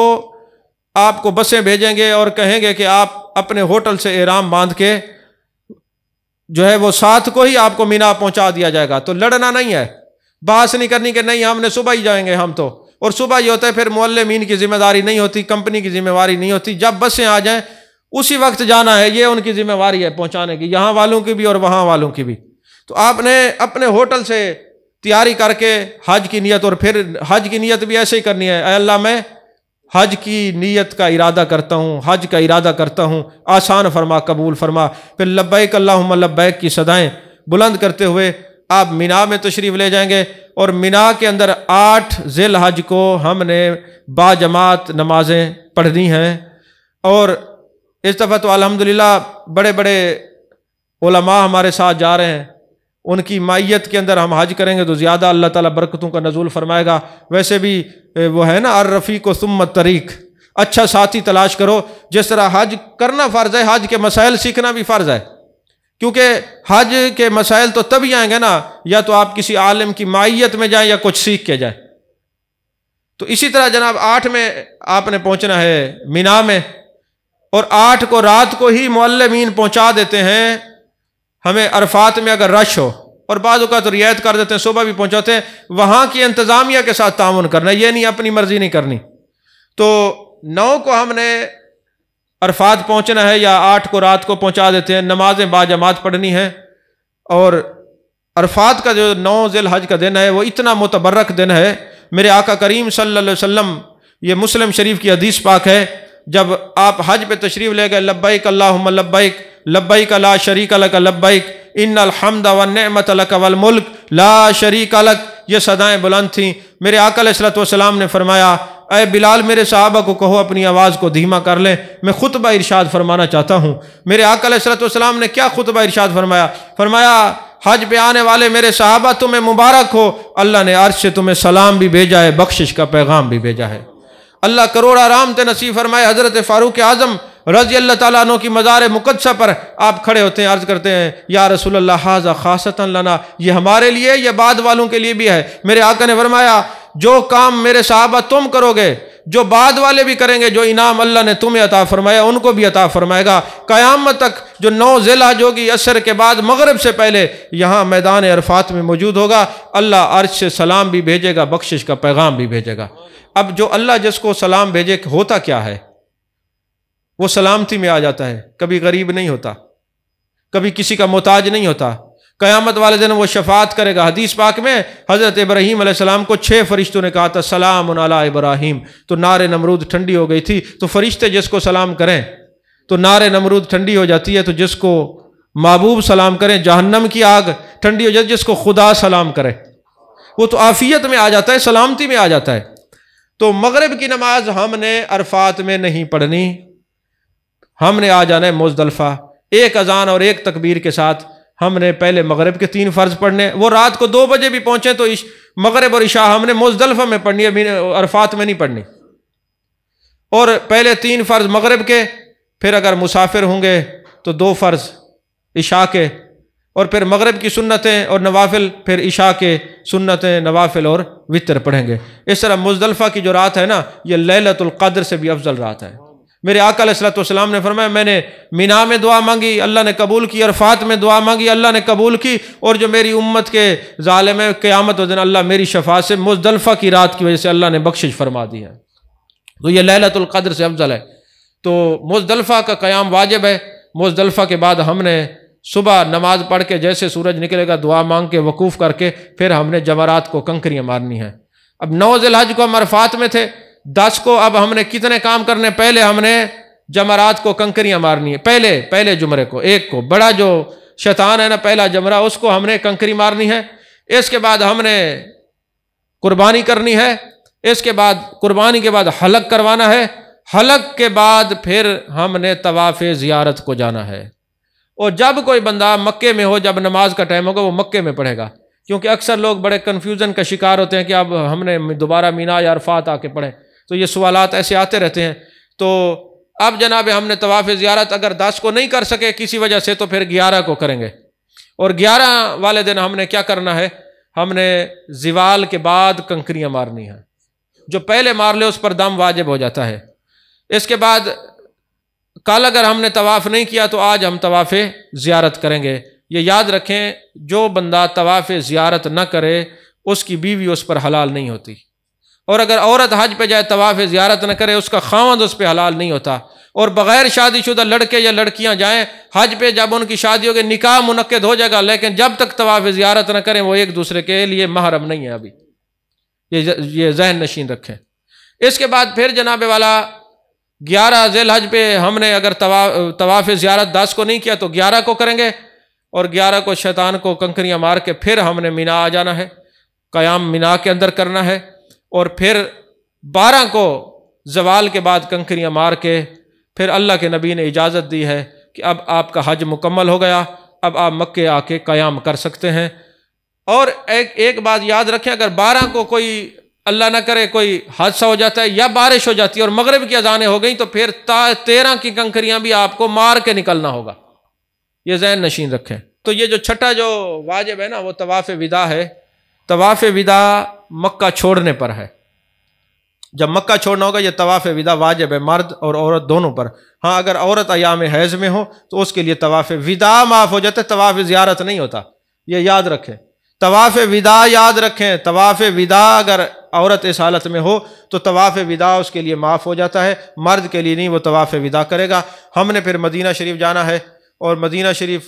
آپ کو بسیں بھیجیں گے اور کہیں گے کہ آپ اپنے ہوٹل سے احرام باندھ کے جو ہے وہ 7 کو ہی آپ کو مینا پہنچا دیا جائے گا۔ تو لڑنا نہیں ہے، بحث نہیں کرنی کہ نہیں ہم نے صبح ہی جائیں گے ہم تو، اور صبح یہ ہوتا ہے پھر معلمین کی ذمہ داری نہیں ہوتی، کمپنی کی ذمہ داری نہیں ہوتی، جب بسیں آ جائیں اسی وقت جانا ہے، یہ ان کی ذمہ داری ہے پہنچانے کی، یہاں والوں کی بھی اور وہاں والوں کی بھی۔ تو آپ نے اپنے ہوٹل سے تیاری کر کے حج کی نیت، اور پھر حج کی نیت بھی ایسے ہی کرنی ہے، اے اللہ میں حج کی نیت کا ارادہ کرتا ہوں، حج کا ارادہ کرتا ہوں، آسان فرما قبول فرما۔ پھر لبیک اللہم لبیک کی صدائیں بلند کرتے ہوئے آپ مینا میں تشریف لے جائیں گے، اور مینا کے اندر 8 ذی الحج کو ہم نے با جماعت نمازیں پڑھنی ہیں۔ اور اس دفعہ تو الحمدللہ بڑے بڑے علماء ہمارے ساتھ جا رہے ہیں، ان کی مائیت کے اندر ہم حج کریں گے تو زیادہ اللہ تعالیٰ برکتوں کا نزول فرمائے گا۔ ویسے بھی وہ ہے نا الرفیق و ثم الطریق، اچھا ساتھی تلاش کرو۔ جس طرح حج کرنا فرض ہے، حج کے مسائل سیکھنا بھی فرض ہے، کیونکہ حج کے مسائل تو تبھی آئیں گے نا یا تو آپ کسی عالم کی مائیت میں جائیں یا کچھ سیکھ کے جائیں۔ تو اسی طرح جناب 8 میں آپ نے پہنچنا ہے مینا میں، اور 8 کو رات کو ہی معلمین پہنچا دیتے ہیں ہمیں عرفات میں اگر رش ہو، اور بعض اوقات تو رعایت کر دیتے ہیں صبح بھی پہنچاتے ہیں۔ وہاں کی انتظامیہ کے ساتھ تعاون کرنا، یہ نہیں اپنی مرضی نہیں کرنی۔ تو 9 کو ہم نے عرفات پہنچنا ہے، یا 8 کو رات کو پہنچا دیتے ہیں، نمازیں با جماعت پڑھنی ہے۔ اور عرفات کا جو 9 ذی الحج کا دن ہے وہ اتنا متبرک دن ہے، میرے آقا کریم صلی اللہ علیہ وسلم، یہ مسلم شریف کی حدیث پاک ہے، جب آپ حج پہ تشریف لے گئے، لبیک اللہم لبیک لبیک لا شریک لک لبیک ان الحمد والنعمت لک والملک لا شریک لک، یہ صدائیں بلند تھیں۔ میرے آقا علیہ الصلوۃ والسلام نے فرمایا اے بلال میرے صحابہ کو کہو اپنی آواز کو دھیما کر لیں، میں خطبہ ارشاد فرمانا چاہتا ہوں۔ میرے آقا علیہ الصلوۃ والسلام نے کیا خطبہ ارشاد فرمایا؟ فرمایا حج پہ آنے والے میرے صحابہ تمہیں مبارک ہو، اللہ نے عرش سے تمہیں سلام بھی بھیجا ہے، بخشش کا پیغام بھی بھیجا ہے۔ اللہ کروڑ رحمت نصیب فرمائے۔ حضرت فاروق اعظم رضی اللہ تعالیٰ عنہ کی مزار مقدسہ پر آپ کھڑے ہوتے ہیں، عرض کرتے ہیں یا رسول اللہ ھذا خاصۃ لنا، یہ ہمارے لیے یا بعد والوں کے لیے بھی ہے؟ میرے آقا نے فرمایا جو کام میرے صحابہ تم کرو گے، جو بعد والے بھی کریں گے، جو انعام اللہ نے تمہیں عطا فرمایا ان کو بھی عطا فرمائے گا۔ قیامت تک جو 9 ذی الحج ہوگی، عصر کے بعد مغرب سے پہلے یہاں میدان عرفات میں موجود ہوگا، اللہ عرش سے سلام بھی بھیجے گا، بخشش کا پیغام بھی بھیجے گا۔ اب جو اللہ جس کو سلام بھیجے ہوتا کیا ہے؟ وہ سلامتی میں آ جاتا ہے، کبھی غریب نہیں ہوتا، کبھی کسی کا محتاج نہیں ہوتا، قیامت والے دن وہ شفاعت کرے گا۔ حدیث پاک میں حضرت ابراہیم علیہ السلام کو 6 فرشتوں نے کہا تھا سلام علی ابراہیم، تو نار نمرود ٹھنڈی ہو گئی تھی، تو فرشتے جس کو سلام کریں تو نار نمرود ٹھنڈی ہو جاتی ہے، تو جس کو محبوب سلام کریں جہنم کی آگ ٹھنڈی ہو جاتی ہے، جس کو خدا سلام کرے وہ تو عافیت میں آ جاتا ہے، سلامتی میں آ جاتا ہے۔ تو مغرب کی نماز ہم نے عرفات میں نہیں پڑھنی، ہم نے آ جانا ہے مزدلفہ، ایک اذان اور ایک تکبیر کے ساتھ ہم نے پہلے مغرب کے 3 فرض پڑھنے، وہ رات کو 2 بجے بھی پہنچے تو مغرب اور عشاء ہم نے مزدلفہ میں پڑھنی ہے، عرفات میں نہیں پڑھنی۔ اور پہلے 3 فرض مغرب کے، پھر اگر مسافر ہوں گے تو 2 فرض عشاء کے، اور پھر مغرب کی سنتیں اور نوافل، پھر عشاء کے سنتیں نوافل اور وتر پڑھیں گے۔ اس طرح مزدلفہ کی جو رات ہے نا، یہ لیلۃ القدر سے بھی افضل رات ہے۔ میرے آقا علیہ الصلوۃ والسلام نے فرمایا میں نے مینا میں دعا مانگی، اللہ نے قبول کی، عرفات میں دعا مانگی، اللہ نے قبول کی، اور جو میری امت کے ظالم ہے قیامت دن اللہ میری شفاعت سے مزدلفہ کی رات کی وجہ سے اللہ نے بخشش فرما دی ہے، تو یہ لیلۃ القدر سے افضل ہے۔ تو مزدلفہ کا قیام واجب ہے۔ مزدلفہ کے بعد ہم نے صبح نماز پڑھ کے جیسے سورج نکلے گا دعا مانگ کے وقوف کر کے پھر ہم نے جمرات کو کنکریاں مارنی ہیں۔ اب 9 ذی الحج کو ہم عرفات میں تھے، 10 کو اب ہم نے کتنے کام کرنے؟ پہلے ہم نے جمرات کو کنکریاں مارنی ہے، پہلے جمرے کو، ایک کو بڑا جو شیطان ہے نا پہلا جمرہ، اس کو ہم نے کنکری مارنی ہے۔ اس کے بعد ہم نے قربانی کرنی ہے، اس کے بعد قربانی کے بعد حلق کروانا ہے، حلق کے بعد پھر ہم نے طواف زیارت کو جانا ہے۔ اور جب کوئی بندہ مکے میں ہو، جب نماز کا ٹائم ہوگا وہ مکے میں پڑھے گا، کیونکہ اکثر لوگ بڑے کنفیوژن کا شکار ہوتے ہیں کہ اب ہم نے دوبارہ مینا یا عرفات آ کے پڑھیں، تو یہ سوالات ایسے آتے رہتے ہیں۔ تو اب جناب ہم نے طواف زیارت اگر 10 کو نہیں کر سکے کسی وجہ سے تو پھر 11 کو کریں گے، اور 11 والے دن ہم نے کیا کرنا ہے؟ ہم نے زوال کے بعد کنکریاں مارنی ہیں، جو پہلے مار لے اس پر دم واجب ہو جاتا ہے۔ اس کے بعد کل اگر ہم نے طواف نہیں کیا تو آج ہم طواف زیارت کریں گے۔ یہ یاد رکھیں جو بندہ طواف زیارت نہ کرے اس کی بیوی اس پر حلال نہیں ہوتی، اور اگر عورت حج پہ جائے طواف زیارت نہ کرے اس کا خاوند اس پہ حلال نہیں ہوتا، اور بغیر شادی شدہ لڑکے یا لڑکیاں جائیں حج پہ، جب ان کی شادی ہوگی نکاح منعقد ہو جائے گا، لیکن جب تک طواف زیارت نہ کریں وہ ایک دوسرے کے لیے محرم نہیں ہے ابھی، یہ ذہن نشین رکھیں۔ اس کے بعد پھر جناب والا 11 ذی الحج پہ ہم نے اگر طواف زیارت 10 کو نہیں کیا تو 11 کو کریں گے، اور 11 کو شیطان کو کنکریاں مار کے پھر ہم نے مینا آ جانا ہے، قیام مینا کے اندر کرنا ہے، اور پھر 12 کو زوال کے بعد کنکریاں مار کے پھر اللہ کے نبی نے اجازت دی ہے کہ اب آپ کا حج مکمل ہو گیا، اب آپ مکے آ کے قیام کر سکتے ہیں۔ اور ایک بات یاد رکھیں، اگر 12 کو کوئی اللہ نہ کرے کوئی حادثہ ہو جاتا ہے یا بارش ہو جاتی ہے اور مغرب کی اذانیں ہو گئیں تو پھر 13 کی کنکریاں بھی آپ کو مار کے نکلنا ہوگا، یہ ذہن نشین رکھیں۔ تو یہ جو چھٹا جو واجب ہے نا وہ طواف وداع ہے۔ طواف وداع مکہ چھوڑنے پر ہے، جب مکہ چھوڑنا ہوگا یہ طواف وداع واجب ہے مرد اور عورت دونوں پر۔ ہاں اگر عورت ایام حیض میں ہو تو اس کے لیے طواف وداع معاف ہو جاتا ہے، طواف زیارت نہیں ہوتا، یہ یاد رکھیں۔ طواف وداع یاد رکھیں، طواف وداع اگر عورت اس حالت میں ہو تو طواف وداع اس کے لیے معاف ہو جاتا ہے، مرد کے لیے نہیں، وہ طواف وداع کرے گا۔ ہم نے پھر مدینہ شریف جانا ہے، اور مدینہ شریف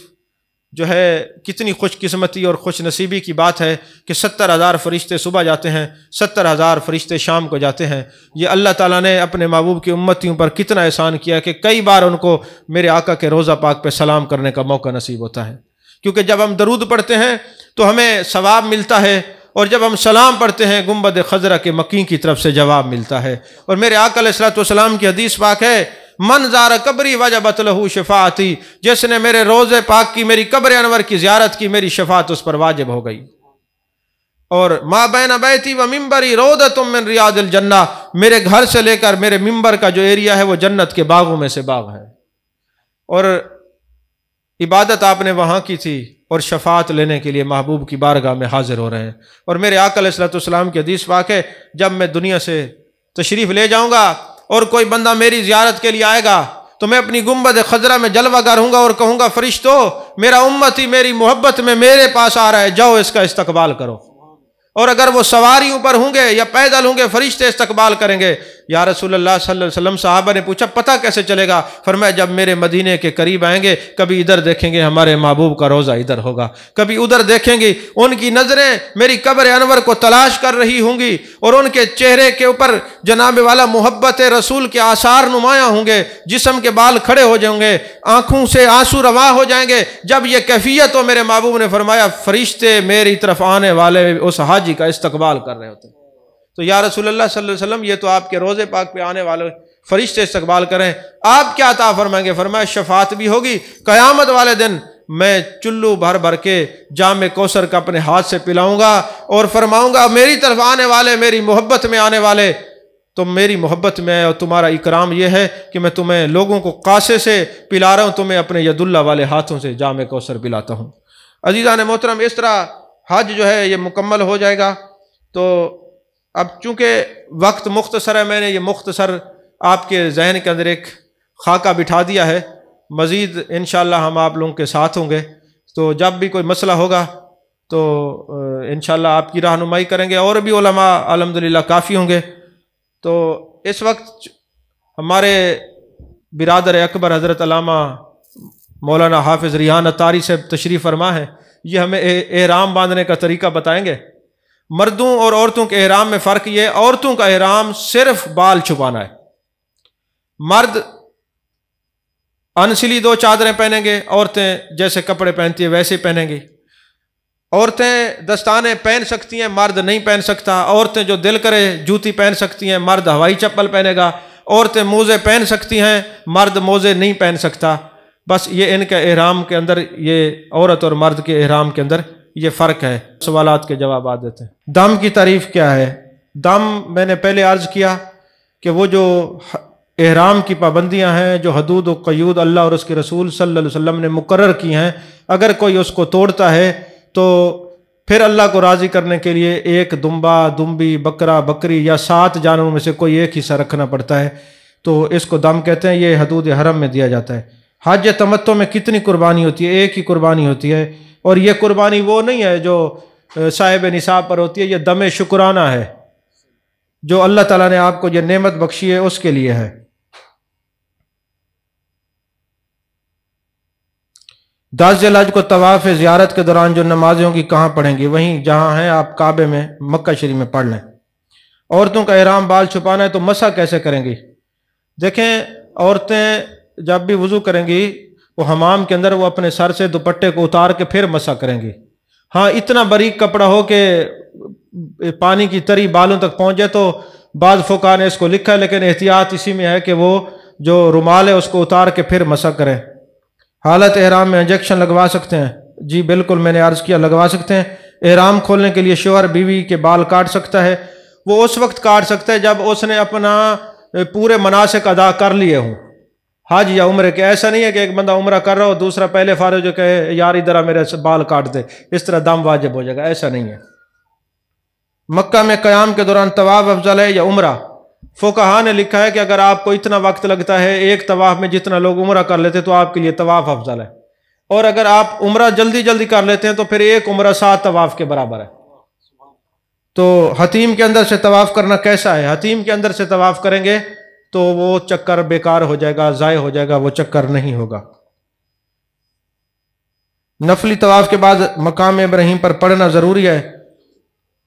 جو ہے کتنی خوش قسمتی اور خوش نصیبی کی بات ہے کہ 70,000 فرشتے صبح جاتے ہیں، 70,000 فرشتے شام کو جاتے ہیں۔ یہ اللہ تعالیٰ نے اپنے محبوب کی امتیوں پر کتنا احسان کیا کہ کئی بار ان کو میرے آقا کے روضہ پاک پہ سلام کرنے کا موقع نصیب ہوتا ہے، کیونکہ جب ہم درود پڑھتے ہیں تو ہمیں ثواب ملتا ہے، اور جب ہم سلام پڑھتے ہیں گنبد خضرا کے مکین کی طرف سے جواب ملتا ہے۔ اور میرے آقا علیہ الصلوۃ والسلام کی حدیث پاک ہے، من زار قبری وجبت لہ شفاعتی، جس نے میرے روضے پاک کی، میری قبر انور کی زیارت کی، میری شفاعت اس پر واجب ہو گئی۔ اور ما بین بیتی و ممبری روضۃ من ریاض الجنہ، میرے گھر سے لے کر میرے ممبر کا جو ایریا ہے وہ جنت کے باغوں میں سے باغ ہے، اور عبادت آپ نے وہاں کی تھی، اور شفاعت لینے کے لیے محبوب کی بارگاہ میں حاضر ہو رہے ہیں۔ اور میرے آقا علیہ الصلوۃ والسلام کی حدیث پاک ہے، جب میں دنیا سے تشریف لے جاؤں گا اور کوئی بندہ میری زیارت کے لیے آئے گا تو میں اپنی گنبد خضرا میں جلوہ گر ہوں گا اور کہوں گا فرشتو میرا امتی میری محبت میں میرے پاس آ رہا ہے، جاؤ اس کا استقبال کرو۔ اور اگر وہ سواریوں پر ہوں گے یا پیدل ہوں گے فرشتے استقبال کریں گے، یا رسول اللہ صلی اللہ علیہ وسلم، صحابہ نے پوچھا پتہ کیسے چلے گا؟ فرمایا جب میرے مدینے کے قریب آئیں گے، کبھی ادھر دیکھیں گے ہمارے محبوب کا روضہ ادھر ہوگا، کبھی ادھر دیکھیں گے، ان کی نظریں میری قبر انور کو تلاش کر رہی ہوں گی، اور ان کے چہرے کے اوپر جناب والا محبت رسول کے آثار نمایاں ہوں گے، جسم کے بال کھڑے ہو جائیں گے، آنکھوں سے آنسو رواں ہو جائیں گے۔ جب یہ کیفیت ہو، میرے محبوب نے فرمایا فرشتے میری طرف آنے والے اس حاجی کا استقبال کر رہے ہوتے ہیں۔ تو یا رسول اللہ صلی اللہ علیہ وسلم، یہ تو آپ کے روضے پاک پہ آنے والے فرشتے استقبال کریں، آپ کیا عطا فرمائیں گے؟ فرمایا شفاعت بھی ہوگی، قیامت والے دن میں چلو بھر بھر کے جام کوثر کا اپنے ہاتھ سے پلاؤں گا، اور فرماؤں گا میری طرف آنے والے، میری محبت میں آنے والے، تم میری محبت میں، اور تمہارا اکرام یہ ہے کہ میں تمہیں لوگوں کو کاسے سے پلا رہا ہوں، تمہیں اپنے ید اللہ والے ہاتھوں سے جام کوثر پلاتا ہوں۔ عزیزان محترم، اس طرح حج جو ہے یہ مکمل ہو جائے گا۔ تو اب چونکہ وقت مختصر ہے، میں نے یہ مختصر آپ کے ذہن کے اندر ایک خاکہ بٹھا دیا ہے، مزید انشاءاللہ ہم آپ لوگوں کے ساتھ ہوں گے، تو جب بھی کوئی مسئلہ ہوگا تو انشاءاللہ آپ کی رہنمائی کریں گے، اور بھی علماء الحمدللہ کافی ہوں گے۔ تو اس وقت ہمارے برادر اکبر حضرت علامہ مولانا حافظ ریحان اتاری سے تشریف فرما ہے، یہ ہمیں احرام باندھنے کا طریقہ بتائیں گے۔ مردوں اور عورتوں کے احرام میں فرق یہ ہے، عورتوں کا احرام صرف بال چھپانا ہے، مرد انسلی 2 چادریں پہنیں گے، عورتیں جیسے کپڑے پہنتی ہیں ویسے پہنیں گی۔ عورتیں دستانے پہن سکتی ہیں، مرد نہیں پہن سکتا۔ عورتیں جو دل کرے جوتی پہن سکتی ہیں، مرد ہوائی چپل پہنے گا۔ عورتیں موزے پہن سکتی ہیں، مرد موزے نہیں پہن سکتا۔ بس یہ ان کے احرام کے اندر، یہ عورت اور مرد کے احرام کے اندر یہ فرق ہے۔ سوالات کے جوابات دیتے ہیں۔ دم کی تعریف کیا ہے؟ دم میں نے پہلے عرض کیا کہ وہ جو احرام کی پابندیاں ہیں، جو حدود و قیود اللہ اور اس کے رسول صلی اللہ علیہ وسلم نے مقرر کی ہیں، اگر کوئی اس کو توڑتا ہے تو پھر اللہ کو راضی کرنے کے لیے ایک دمبا، دمبی، بکرا، بکری یا 7 جانوروں میں سے کوئی ایک حصہ رکھنا پڑتا ہے، تو اس کو دم کہتے ہیں۔ یہ حدود حرم میں دیا جاتا ہے۔ حج تمتع میں کتنی قربانی ہوتی ہے؟ ایک ہی قربانی ہوتی ہے، اور یہ قربانی وہ نہیں ہے جو صاحب نصاب پر ہوتی ہے، یہ دم شکرانہ ہے، جو اللہ تعالیٰ نے آپ کو یہ نعمت بخشی ہے اس کے لیے ہے۔ 10 ذی الحج کو طواف زیارت کے دوران جو نمازیں ہوں گی کہاں پڑھیں گی؟ وہیں جہاں ہیں آپ کعبے میں، مکہ شریف میں پڑھ لیں۔ عورتوں کا احرام بال چھپانا ہے تو مسح کیسے کریں گی؟ دیکھیں، عورتیں جب بھی وضو کریں گی، وہ حمام کے اندر وہ اپنے سر سے دوپٹے کو اتار کے پھر مسح کریں گی۔ ہاں، اتنا باریک کپڑا ہو کہ پانی کی تری بالوں تک پہنچ جائے تو بعض فقہاء نے اس کو لکھا ہے، لیکن احتیاط اسی میں ہے کہ وہ جو رومال ہے اس کو اتار کے پھر مسح کریں۔ حالت احرام میں انجیکشن لگوا سکتے ہیں؟ جی بالکل، میں نے عرض کیا لگوا سکتے ہیں۔ احرام کھولنے کے لیے شوہر بیوی کے بال کاٹ سکتا ہے؟ وہ اس وقت کاٹ سکتا ہے جب اس نے اپنا پورے مناسک ادا کر لیے ہوں، حج یا عمرے کے۔ ایسا نہیں ہے کہ ایک بندہ عمرہ کر رہا ہو، دوسرا پہلے فارغ جو کہے یار ادھر میرے بال کاٹ دے، اس طرح دم واجب ہو جائے گا، ایسا نہیں ہے۔ مکہ میں قیام کے دوران طواف افضل ہے یا عمرہ؟ فقہاء نے لکھا ہے کہ اگر آپ کو اتنا وقت لگتا ہے ایک طواف میں جتنا لوگ عمرہ کر لیتے تو آپ کے لیے طواف افضل ہے، اور اگر آپ عمرہ جلدی جلدی کر لیتے ہیں تو پھر ایک عمرہ 7 طواف کے برابر ہے۔ تو حتیم کے اندر سے طواف کرنا کیسا ہے؟ حتیم کے اندر سے طواف کریں گے تو وہ چکر بیکار ہو جائے گا، ضائع ہو جائے گا، وہ چکر نہیں ہوگا۔ نفلی طواف کے بعد مقام ابراہیم پر پڑھنا ضروری ہے؟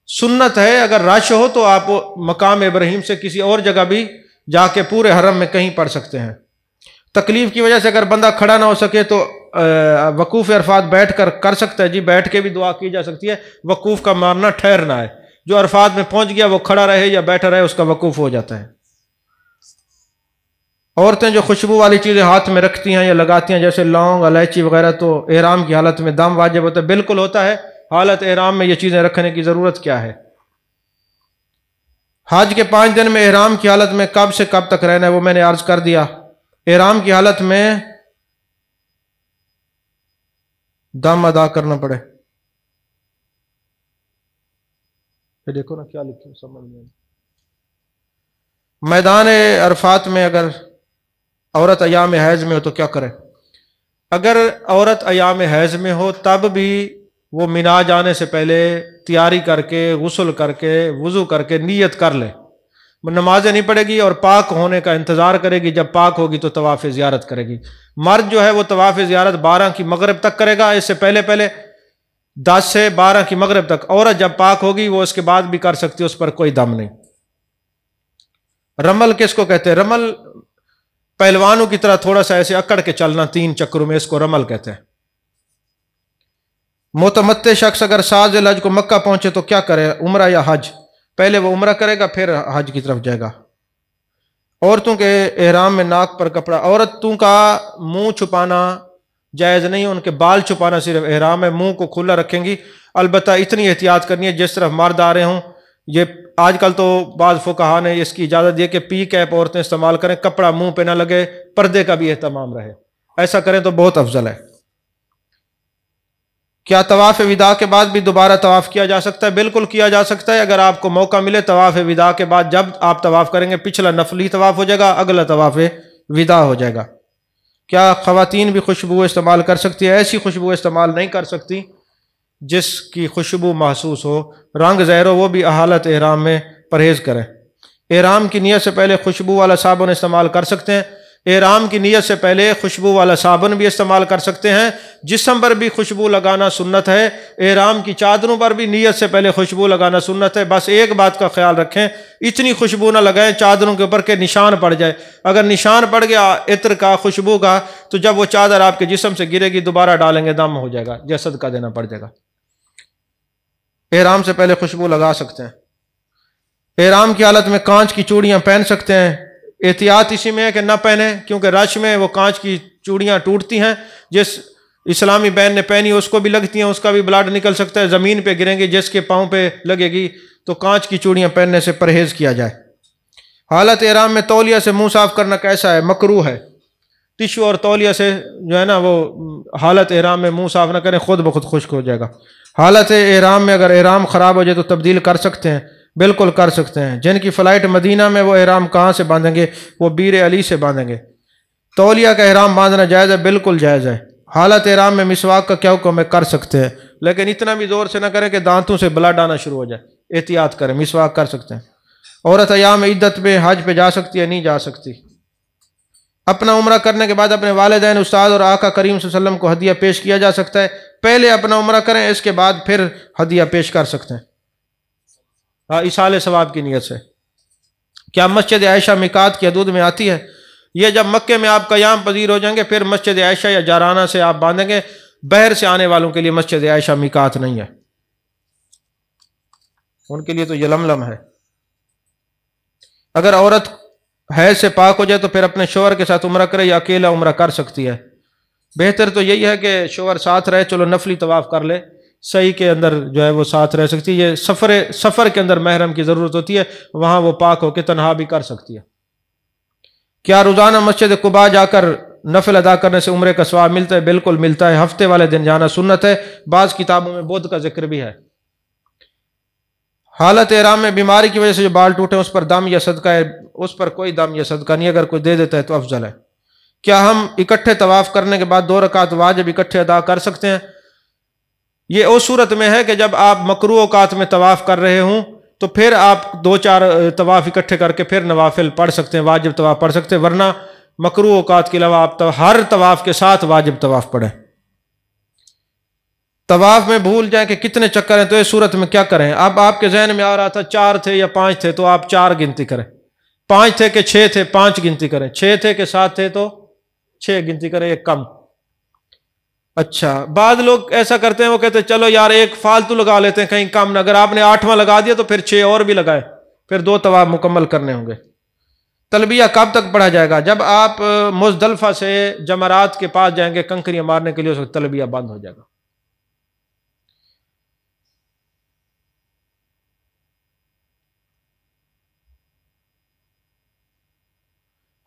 سنت ہے، اگر رش ہو تو آپ مقام ابراہیم سے کسی اور جگہ بھی جا کے پورے حرم میں کہیں پڑھ سکتے ہیں۔ تکلیف کی وجہ سے اگر بندہ کھڑا نہ ہو سکے تو وقوف عرفات بیٹھ کر کر سکتا ہے، جی بیٹھ کے بھی دعا کی جا سکتی ہے۔ وقوف کا ماننا ٹھہرنا ہے، جو عرفات میں پہنچ گیا وہ کھڑا رہے یا بیٹھا رہے اس کا وقوف ہو جاتا ہے۔ عورتیں جو خوشبو والی چیزیں ہاتھ میں رکھتی ہیں یا لگاتی ہیں جیسے لونگ، الائچی وغیرہ، تو احرام کی حالت میں دم واجب ہوتا ہے؟ بالکل ہوتا ہے۔ حالت احرام میں یہ چیزیں رکھنے کی ضرورت کیا ہے؟ حج کے 5 دن میں احرام کی حالت میں کب سے کب تک رہنا ہے؟ وہ میں نے عرض کر دیا۔ احرام کی حالت میں دم ادا کرنا پڑے، یہ دیکھو نا کیا لکھیں سمجھ میں۔ میدان عرفات میں اگر عورت ایام حیض میں ہو تو کیا کرے؟ اگر عورت ایام حیض میں ہو تب بھی وہ مینا جانے سے پہلے تیاری کر کے، غسل کر کے، وضو کر کے نیت کر لے۔ نمازیں نہیں پڑھے گی اور پاک ہونے کا انتظار کرے گی، جب پاک ہوگی تو طواف زیارت کرے گی۔ مرد جو ہے وہ طواف زیارت 12 کی مغرب تک کرے گا، اس سے پہلے 10 سے 12 کی مغرب تک۔ عورت جب پاک ہوگی وہ اس کے بعد بھی کر سکتی ہے، اس پر کوئی دم نہیں۔ رمل کس کو کہتے ہیں؟ رمل پہلوانوں کی طرح تھوڑا سا ایسے اکڑ کے چلنا 3 چکروں میں، اس کو رمل کہتے ہیں۔ متمتع شخص اگر 7 ذی الحج کو مکہ پہنچے تو کیا کرے، عمرہ یا حج؟ پہلے وہ عمرہ کرے گا پھر حج کی طرف جائے گا۔ عورتوں کے احرام میں ناک پر کپڑا، عورتوں کا منہ چھپانا جائز نہیں، ان کے بال چھپانا صرف احرام ہے، منہ کو کھلا رکھیں گی۔ البتہ اتنی احتیاط کرنی ہے جس طرف مرد آ رہے ہوں، یہ آج کل تو بعض فقہا نے اس کی اجازت دی کہ پی کیپ عورتیں استعمال کریں، کپڑا منہ پہ نہ لگے، پردے کا بھی اہتمام رہے، ایسا کریں تو بہت افضل ہے۔ کیا طواف وداع کے بعد بھی دوبارہ طواف کیا جا سکتا ہے؟ بالکل کیا جا سکتا ہے، اگر آپ کو موقع ملے طواف وداع کے بعد جب آپ طواف کریں گے، پچھلا نفلی طواف ہو جائے گا، اگلا طواف وداع ہو جائے گا۔ کیا خواتین بھی خوشبو استعمال کر سکتی ہے؟ ایسی خوشبو استعمال نہیں کر سکتی جس کی خوشبو محسوس ہو، رنگ زہر ہو، وہ بھی حالت احرام میں پرہیز کریں۔ احرام کی نیت سے پہلے خوشبو والا صابن استعمال کر سکتے ہیں؟ احرام کی نیت سے پہلے خوشبو والا صابن بھی استعمال کر سکتے ہیں، جسم پر بھی خوشبو لگانا سنت ہے، احرام کی چادروں پر بھی نیت سے پہلے خوشبو لگانا سنت ہے۔ بس ایک بات کا خیال رکھیں، اتنی خوشبو نہ لگائیں چادروں کے اوپر کہ نشان پڑ جائے، اگر نشان پڑ گیا عطر کا، خوشبو کا، تو جب وہ چادر آپ کے جسم سے گرے گی دوبارہ ڈالیں گے دم ہو جائے گا، جسد کا دینا پڑ جائے گا۔ احرام سے پہلے خوشبو لگا سکتے ہیں۔ احرام کی حالت میں کانچ کی چوڑیاں پہن سکتے ہیں؟ احتیاط اسی میں ہے کہ نہ پہنیں، کیونکہ رش میں وہ کانچ کی چوڑیاں ٹوٹتی ہیں، جس اسلامی بہن نے پہنی اس کو بھی لگتی ہیں، اس کا بھی بلڈ نکل سکتا ہے، زمین پہ گریں گی، جس کے پاؤں پہ لگے گی، تو کانچ کی چوڑیاں پہننے سے پرہیز کیا جائے۔ حالت احرام میں تولیہ سے منہ صاف کرنا کیسا ہے؟ مکروہ ہے۔ ٹشو اور تولیہ سے جو ہے نا وہ حالت احرام میں منہ صاف نہ کریں، خود بخود خشک ہو جائے گا۔ حالت احرام میں اگر احرام خراب ہو جائے تو تبدیل کر سکتے ہیں؟ بالکل کر سکتے ہیں۔ جن کی فلائٹ مدینہ میں، وہ احرام کہاں سے باندھیں گے؟ وہ بیر علی سے باندھیں گے۔ تولیہ کا احرام باندھنا جائز ہے؟ بالکل جائز ہے۔ حالت احرام میں مسواک کا کیا حکم ہے؟ کر سکتے ہیں، لیکن اتنا بھی زور سے نہ کریں کہ دانتوں سے بلڈ آنا شروع ہو جائے، احتیاط کریں، مسواک کر سکتے ہیں۔ عورت ایام عدت میں حج پہ جا سکتی ہے؟ نہیں جا سکتی۔ اپنا عمرہ کرنے کے بعد اپنے والدین، استاد اور آقا کریم صلی اللہ علیہ وسلم کو ہدیہ پیش کیا جا سکتا ہے؟ پہلے اپنا عمرہ کریں، اس کے بعد پھر ہدیہ پیش کر سکتے ہیں، ایصال ثواب کی نیت سے۔ کیا مسجد عائشہ میقات کی حدود میں آتی ہے؟ یہ جب مکے میں آپ قیام پذیر ہو جائیں گے پھر مسجد عائشہ یا جارانہ سے آپ باندھیں گے، بحر سے آنے والوں کے لیے مسجد عائشہ میقات نہیں ہے، ان کے لیے تو یلملم ہے۔ اگر عورت حیض سے پاک ہو جائے تو پھر اپنے شوہر کے ساتھ عمرہ کرے یا اکیلا عمرہ کر سکتی ہے؟ بہتر تو یہی ہے کہ شوہر ساتھ رہے، چلو نفلی طواف کر لے، صحیح کے اندر جو ہے وہ ساتھ رہ سکتی ہے۔ یہ سفر کے اندر محرم کی ضرورت ہوتی ہے، وہاں وہ پاک ہو کے تنہا بھی کر سکتی ہے۔ کیا روزانہ مسجد قباء جا کر نفل ادا کرنے سے عمرے کا ثواب ملتا ہے؟ بالکل ملتا ہے، ہفتے والے دن جانا سنت ہے، بعض کتابوں میں بدھ کا ذکر بھی ہے۔ حالت احرام میں بیماری کی وجہ سے جو بال ٹوٹے اس پر دم یا صدقہ ہے؟ اس پر کوئی دم یا صدقہ نہیں، اگر کوئی دے دیتا ہے تو افضل ہے۔ کیا ہم اکٹھے طواف کرنے کے بعد 2 رکعت واجب اکٹھے ادا کر سکتے ہیں؟ یہ اس صورت میں ہے کہ جب آپ مکروہ اوقات میں طواف کر رہے ہوں تو پھر آپ 2-4 طواف اکٹھے کر کے پھر نوافل پڑھ سکتے ہیں، واجب طواف پڑھ سکتے ہیں، ورنہ مکروہ اوقات کے علاوہ آپ ہر طواف کے ساتھ واجب طواف پڑھیں۔ طواف میں بھول جائیں کہ کتنے چکر ہیں تو اس صورت میں کیا کریں؟ اب آپ کے ذہن میں آ رہا تھا 4 تھے یا 5 تھے تو آپ 4 گنتی کریں، 5 تھے کہ 6 تھے 5 گنتی کریں، 6 تھے کہ 7 تھے تو 6 گنتی کریں، ایک کم۔ اچھا، بعض لوگ ایسا کرتے ہیں، وہ کہتے ہیں چلو یار ایک فالتو لگا لیتے ہیں کہیں کم نہ، اگر آپ نے 8واں لگا دیا تو پھر 6 اور بھی لگائے، پھر 2 طواف مکمل کرنے ہوں گے۔ تلبیہ کب تک پڑھا جائے گا؟ جب آپ مزدلفہ سے جمرات کے پاس جائیں گے کنکریاں مارنے کے لیے، اس وقت تلبیہ بند ہو جائے گا۔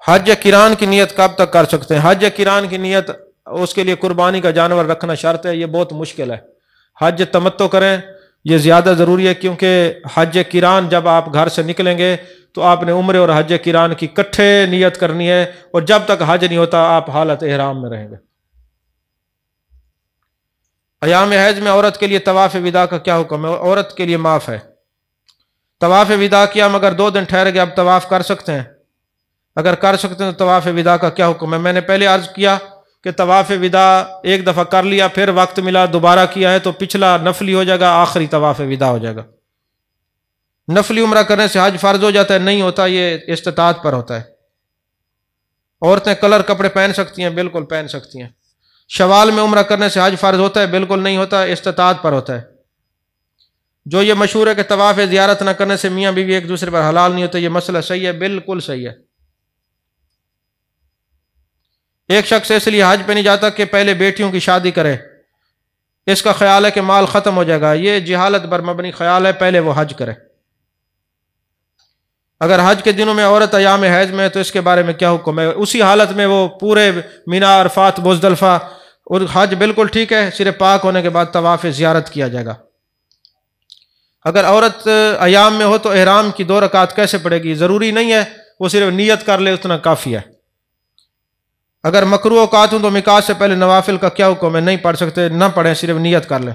حج قران کی نیت کب تک کر سکتے ہیں؟ حج قران کی نیت، اس کے لیے قربانی کا جانور رکھنا شرط ہے، یہ بہت مشکل ہے۔ حج تمتع کریں، یہ زیادہ ضروری ہے، کیونکہ حج قران جب آپ گھر سے نکلیں گے تو آپ نے عمرے اور حج قران کی اکٹھے نیت کرنی ہے، اور جب تک حج نہیں ہوتا آپ حالت احرام میں رہیں گے۔ ایام حیض میں عورت کے لیے طواف وداع کا کیا حکم ہے؟ عورت کے لیے معاف ہے۔ طواف وداع کیا مگر 2 دن ٹھہر گئے، اب طواف کر سکتے ہیں؟ اگر کر سکتے ہیں تو طواف وداع کا کیا حکم ہے؟ میں نے پہلے عرض کیا کہ طواف وداع ایک دفعہ کر لیا، پھر وقت ملا دوبارہ کیا ہے تو پچھلا نفلی ہو جائے گا، آخری طواف وداع ہو جائے گا۔ نفلی عمرہ کرنے سے حج فرض ہو جاتا ہے؟ نہیں ہوتا، یہ استطاعت پر ہوتا ہے۔ عورتیں کلر کپڑے پہن سکتی ہیں؟ بالکل پہن سکتی ہیں۔ شوال میں عمرہ کرنے سے حج فرض ہوتا ہے؟ بالکل نہیں ہوتا، استطاعت پر ہوتا ہے۔ جو یہ مشہور ہے کہ طواف زیارت نہ کرنے سے میاں بیوی ایک دوسرے پر حلال نہیں ہوتے، یہ مسئلہ صحیح ہے؟ بالکل صحیح ہے۔ ایک شخص اس لیے حج پہ نہیں جاتا کہ پہلے بیٹیوں کی شادی کرے، اس کا خیال ہے کہ مال ختم ہو جائے گا، یہ جہالت پر مبنی خیال ہے، پہلے وہ حج کرے۔ اگر حج کے دنوں میں عورت ایام حیض میں ہے تو اس کے بارے میں کیا حکم ہے؟ اسی حالت میں وہ پورے مینا، عرفات، مزدلفہ اور حج بالکل ٹھیک ہے، صرف پاک ہونے کے بعد طواف زیارت کیا جائے گا۔ اگر عورت ایام میں ہو تو احرام کی 2 رکعت کیسے پڑھے گی؟ ضروری نہیں ہے، وہ صرف نیت کر لے اتنا کافی ہے۔ اگر مکروہ اوقات ہوں تو میقات سے پہلے نوافل کا کیا حکم ہے؟ نہیں پڑھ سکتے، نہ پڑھیں، صرف نیت کر لیں۔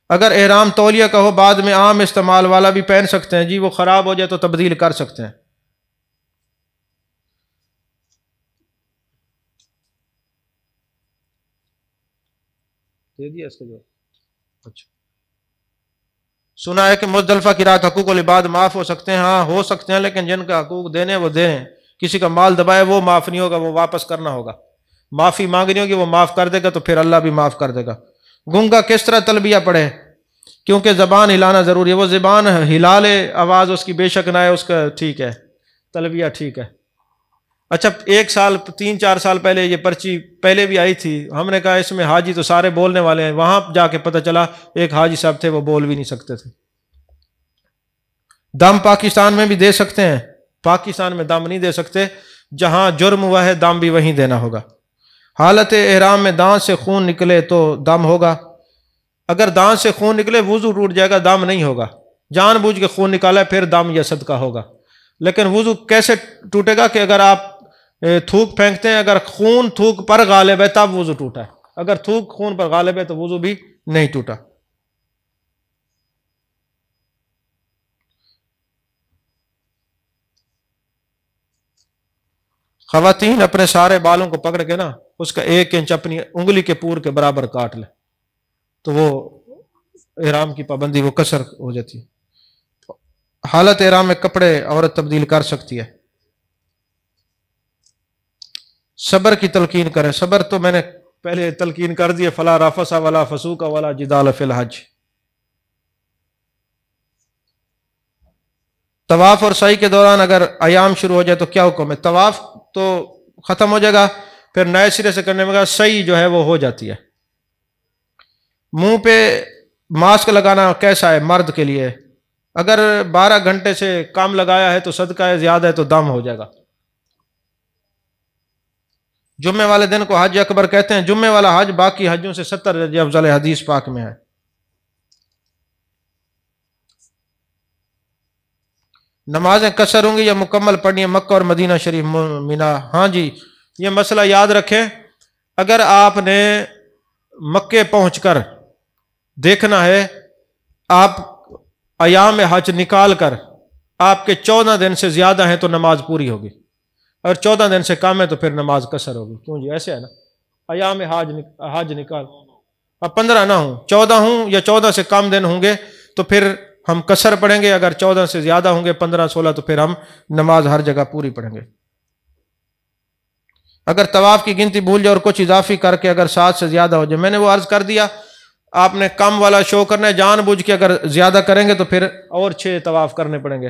اگر احرام تولیہ کا ہو، بعد میں عام استعمال والا بھی پہن سکتے ہیں؟ جی، وہ خراب ہو جائے تو تبدیل کر سکتے ہیں۔ دے دیا اس کا جو اچھا، سنا ہے کہ مزدلفہ کی رات حقوق العباد معاف ہو سکتے ہیں؟ ہاں ہو سکتے ہیں، لیکن جن کا حقوق دینے وہ دیں۔ کسی کا مال دبائے وہ معاف نہیں ہوگا، وہ واپس کرنا ہوگا۔ معافی مانگنی ہوگی، وہ معاف کر دے گا تو پھر اللہ بھی معاف کر دے گا۔ گونگا کس طرح تلبیہ پڑھے؟ کیونکہ زبان ہلانا ضروری ہے، وہ زبان ہلا لے، آواز اس کی بے شک نہ آئے، اس کا ٹھیک ہے، تلبیہ ٹھیک ہے۔ اچھا، 1 سال 3-4 سال پہلے یہ پرچی پہلے بھی آئی تھی، ہم نے کہا اس میں حاجی تو سارے بولنے والے ہیں، وہاں جا کے پتہ چلا ایک حاجی صاحب تھے وہ بول بھی نہیں سکتے تھے۔ دم پاکستان میں بھی دے سکتے ہیں؟ پاکستان میں دم نہیں دے سکتے، جہاں جرم ہوا ہے دم بھی وہیں دینا ہوگا۔ حالت احرام میں دانت سے خون نکلے تو دم ہوگا؟ اگر دانت سے خون نکلے وضو ٹوٹ جائے گا، دم نہیں ہوگا۔ جان بوجھ کے خون نکالا ہے پھر دم یا صدقہ ہوگا۔ لیکن وضو کیسے ٹوٹے گا؟ کہ اگر آپ تھوک پھینکتے ہیں، اگر خون تھوک پر غالب ہے تب وضو ٹوٹا ہے، اگر تھوک خون پر غالب ہے تو وضو بھی نہیں ٹوٹا۔ خواتین اپنے سارے بالوں کو پکڑ کے نا اس کا 1 انچ اپنی انگلی کے پور کے برابر کاٹ لے تو وہ احرام کی پابندی، وہ کسر ہو جاتی ہے۔ حالت احرام میں کپڑے عورت تبدیل کر سکتی ہے؟ صبر کی تلقین کریں۔ صبر تو میں نے پہلے تلقین کر دی ہے، فلا رفث ولا فسوق ولا جدال فی الحج۔ طواف اور سعی کے دوران اگر ایام شروع ہو جائے تو کیا حکم ہے؟ طواف تو ختم ہو جائے گا، پھر نئے سرے سے کرنے میں سعی جو ہے وہ ہو جاتی ہے۔ منہ پہ ماسک لگانا کیسا ہے مرد کے لیے؟ اگر 12 گھنٹے سے کم لگایا ہے تو صدقہ ہے، زیادہ ہے تو دم ہو جائے گا۔ جمعے والے دن کو حج اکبر کہتے ہیں، جمعے والا حج باقی حجوں سے 70 درجے افضل ہے، حدیث پاک میں ہے۔ نمازیں قصر ہوں گی یا مکمل پڑھنی ہے مکہ اور مدینہ شریف مینا؟ ہاں جی، یہ مسئلہ یاد رکھیں، اگر آپ نے مکے پہنچ کر دیکھنا ہے، آپ ایام حج نکال کر آپ کے 14 دن سے زیادہ ہیں تو نماز پوری ہوگی، اور 14 دن سے کم ہے تو پھر نماز قصر ہوگی۔ کیوں جی؟ ایسے ہے نا، ایام حج نکال، اب 15 نہ ہوں، 14 ہوں یا 14 سے کم دن ہوں گے تو پھر ہم قصر پڑھیں گے، اگر 14 سے زیادہ ہوں گے 15-16 تو پھر ہم نماز ہر جگہ پوری پڑھیں گے۔ اگر طواف کی گنتی بھول جائے اور کچھ اضافی کر کے اگر 7 سے زیادہ ہو جائے، میں نے وہ عرض کر دیا، آپ نے کم والا شو کرنا ہے، جان بوجھ کے اگر زیادہ کریں گے تو پھر اور 6 طواف کرنے پڑیں گے،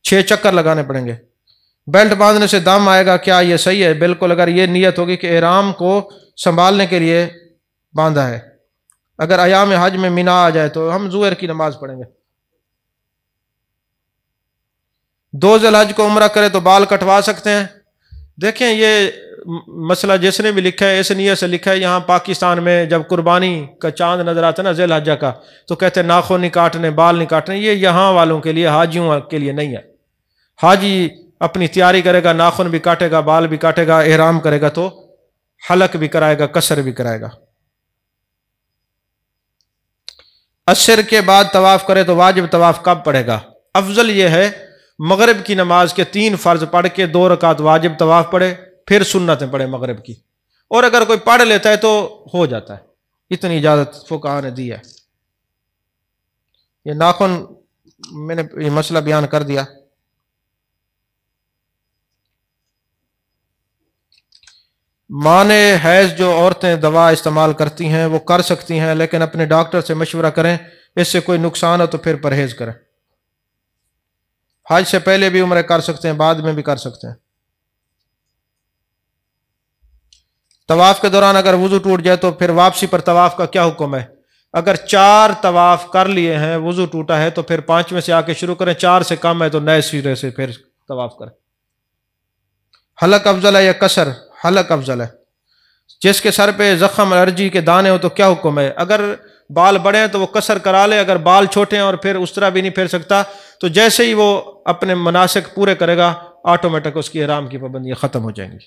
6 چکر لگانے پڑیں گے۔ بیلٹ باندھنے سے دم آئے گا، کیا یہ صحیح ہے؟ بالکل، اگر یہ نیت ہوگی کہ احرام کو سنبھالنے کے لیے باندھا ہے۔ اگر ایام حج میں مینا آ جائے تو ہم ظہر کی نماز پڑھیں گے۔ 2 ذی الحج کو عمرہ کرے تو بال کٹوا سکتے ہیں؟ دیکھیں، یہ مسئلہ جس نے بھی لکھا ہے اس نیت سے لکھا ہے، یہاں پاکستان میں جب قربانی کا چاند نظر آتا ہے نا ذی الحجہ کا تو کہتے ہیں ناخن نہیں کاٹنے، بال نہیں کاٹنے، یہ یہاں والوں کے لیے، حاجیوں کے لیے نہیں ہے۔ حاجی اپنی تیاری کرے گا، ناخن بھی کاٹے گا، بال بھی کاٹے گا، احرام کرے گا تو حلق بھی کرائے گا، قصر بھی کرائے گا۔ عصر کے بعد طواف کرے تو واجب طواف کب پڑے گا؟ افضل یہ ہے مغرب کی نماز کے 3 فرض پڑھ کے 2 رکعت واجب طواف پڑھے، پھر سنتیں پڑھے مغرب کی، اور اگر کوئی پڑھ لیتا ہے تو ہو جاتا ہے، اتنی اجازت فقہاء نے دی ہے۔ یہ ناخن میں نے یہ مسئلہ بیان کر دیا۔ مانے حیض جو عورتیں دوا استعمال کرتی ہیں وہ کر سکتی ہیں، لیکن اپنے ڈاکٹر سے مشورہ کریں، اس سے کوئی نقصان ہو تو پھر پرہیز کریں۔ حج سے پہلے بھی عمرہ کر سکتے ہیں، بعد میں بھی کر سکتے ہیں۔ طواف کے دوران اگر وضو ٹوٹ جائے تو پھر واپسی پر طواف کا کیا حکم ہے؟ اگر 4 طواف کر لیے ہیں، وضو ٹوٹا ہے تو پھر 5ویں سے آ کے شروع کریں، 4 سے کم ہے تو نئے سرے سے پھر طواف کریں۔ حلق افضل ہے یا قصر؟ حلق افضل ہے۔ جس کے سر پہ زخم الرجی کے دانے ہو تو کیا حکم ہے؟ اگر بال بڑے ہیں تو وہ قصر کرا لے، اگر بال چھوٹے ہیں اور پھر اس طرح بھی نہیں پھیر سکتا تو جیسے ہی وہ اپنے مناسک پورے کرے گا آٹومیٹک اس کی احرام کی پابندیاں ختم ہو جائیں گی۔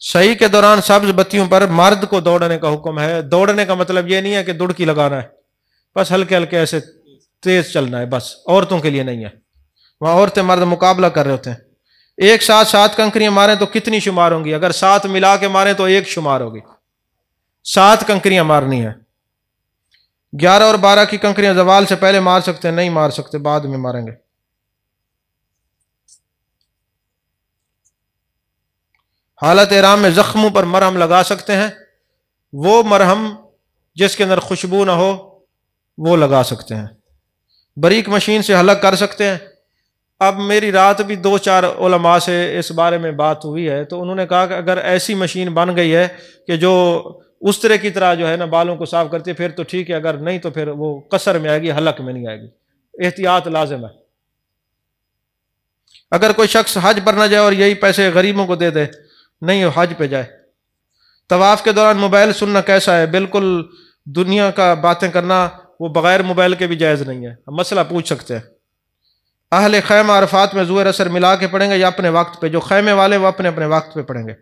صحیح کے دوران سبز بتیوں پر مرد کو دوڑنے کا حکم ہے۔ دوڑنے کا مطلب یہ نہیں ہے کہ دڑکی لگانا ہے، بس ہلکے ہلکے ایسے تیز چلنا ہے، بس عورتوں کے لیے نہیں ہے۔ وہاں عورتیں مرد مقابلہ کر رہے ہوتے ہیں۔ ایک ساتھ 7 کنکریاں ماریں تو کتنی شمار ہوں گی؟ اگر 7 ملا کے ماریں تو 1 شمار ہوگی، 7 کنکریاں مارنی ہے۔ 11 اور 12 کی کنکریاں زوال سے پہلے مار سکتے ہیں؟ نہیں مار سکتے، بعد میں ماریں گے۔ حالت احرام میں زخموں پر مرہم لگا سکتے ہیں؟ وہ مرہم جس کے اندر خوشبو نہ ہو وہ لگا سکتے ہیں۔ باریک مشین سے حلق کر سکتے ہیں؟ اب میری رات بھی 2-4 علماء سے اس بارے میں بات ہوئی ہے، تو انہوں نے کہا کہ اگر ایسی مشین بن گئی ہے کہ جو اس طرح کی طرح جو ہے نا بالوں کو صاف کرتی ہے پھر تو ٹھیک ہے، اگر نہیں تو پھر وہ قصر میں آئے گی، حلق میں نہیں آئے گی۔ احتیاط لازم ہے۔ اگر کوئی شخص حج پر نہ جائے اور یہی پیسے غریبوں کو دے دے، نہیں وہ حج پہ جائے۔ طواف کے دوران موبائل سننا کیسا ہے؟ بالکل دنیا کا باتیں کرنا وہ بغیر موبائل کے بھی جائز نہیں ہے، ہم مسئلہ پوچھ سکتے ہیں۔ اہل خیمہ عرفات میں ظہر اثر ملا کے پڑھیں گے یا اپنے وقت پہ؟ جو خیمے والے وہ اپنے اپنے وقت پہ پڑھیں گے۔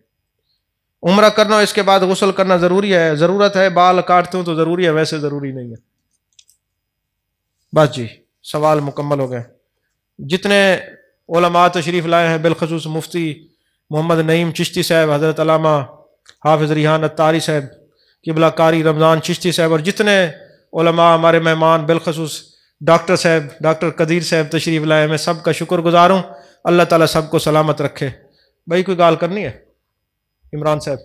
عمرہ کرنا اس کے بعد غسل کرنا ضروری ہے؟ ضرورت ہے، بال کاٹتے ہوں تو ضروری ہے، ویسے ضروری نہیں ہے۔ بس جی سوال مکمل ہو گئے۔ جتنے علماء تشریف لائے ہیں بالخصوص مفتی محمد نعیم چشتی صاحب، حضرت علامہ حافظ ریحان اتاری صاحب، قبلہ قاری رمضان چشتی صاحب، اور جتنے علماء ہمارے مہمان بالخصوص ڈاکٹر صاحب ڈاکٹر قدیر صاحب تشریف لائے، میں سب کا شکر گزار ہوں۔ اللہ تعالیٰ سب کو سلامت رکھے۔ بھائی کوئی گال کرنی ہے؟ عمران صاحب۔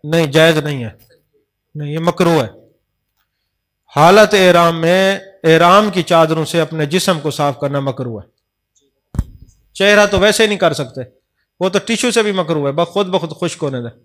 نہیں جائز نہیں ہے، نہیں یہ مکروہ ہے۔ حالت احرام میں احرام کی چادروں سے اپنے جسم کو صاف کرنا مکروہ ہے۔ چہرہ تو ویسے نہیں کر سکتے، وہ تو ٹیشو سے بھی مکروہ ہے، بخود خشک ہونے دیں۔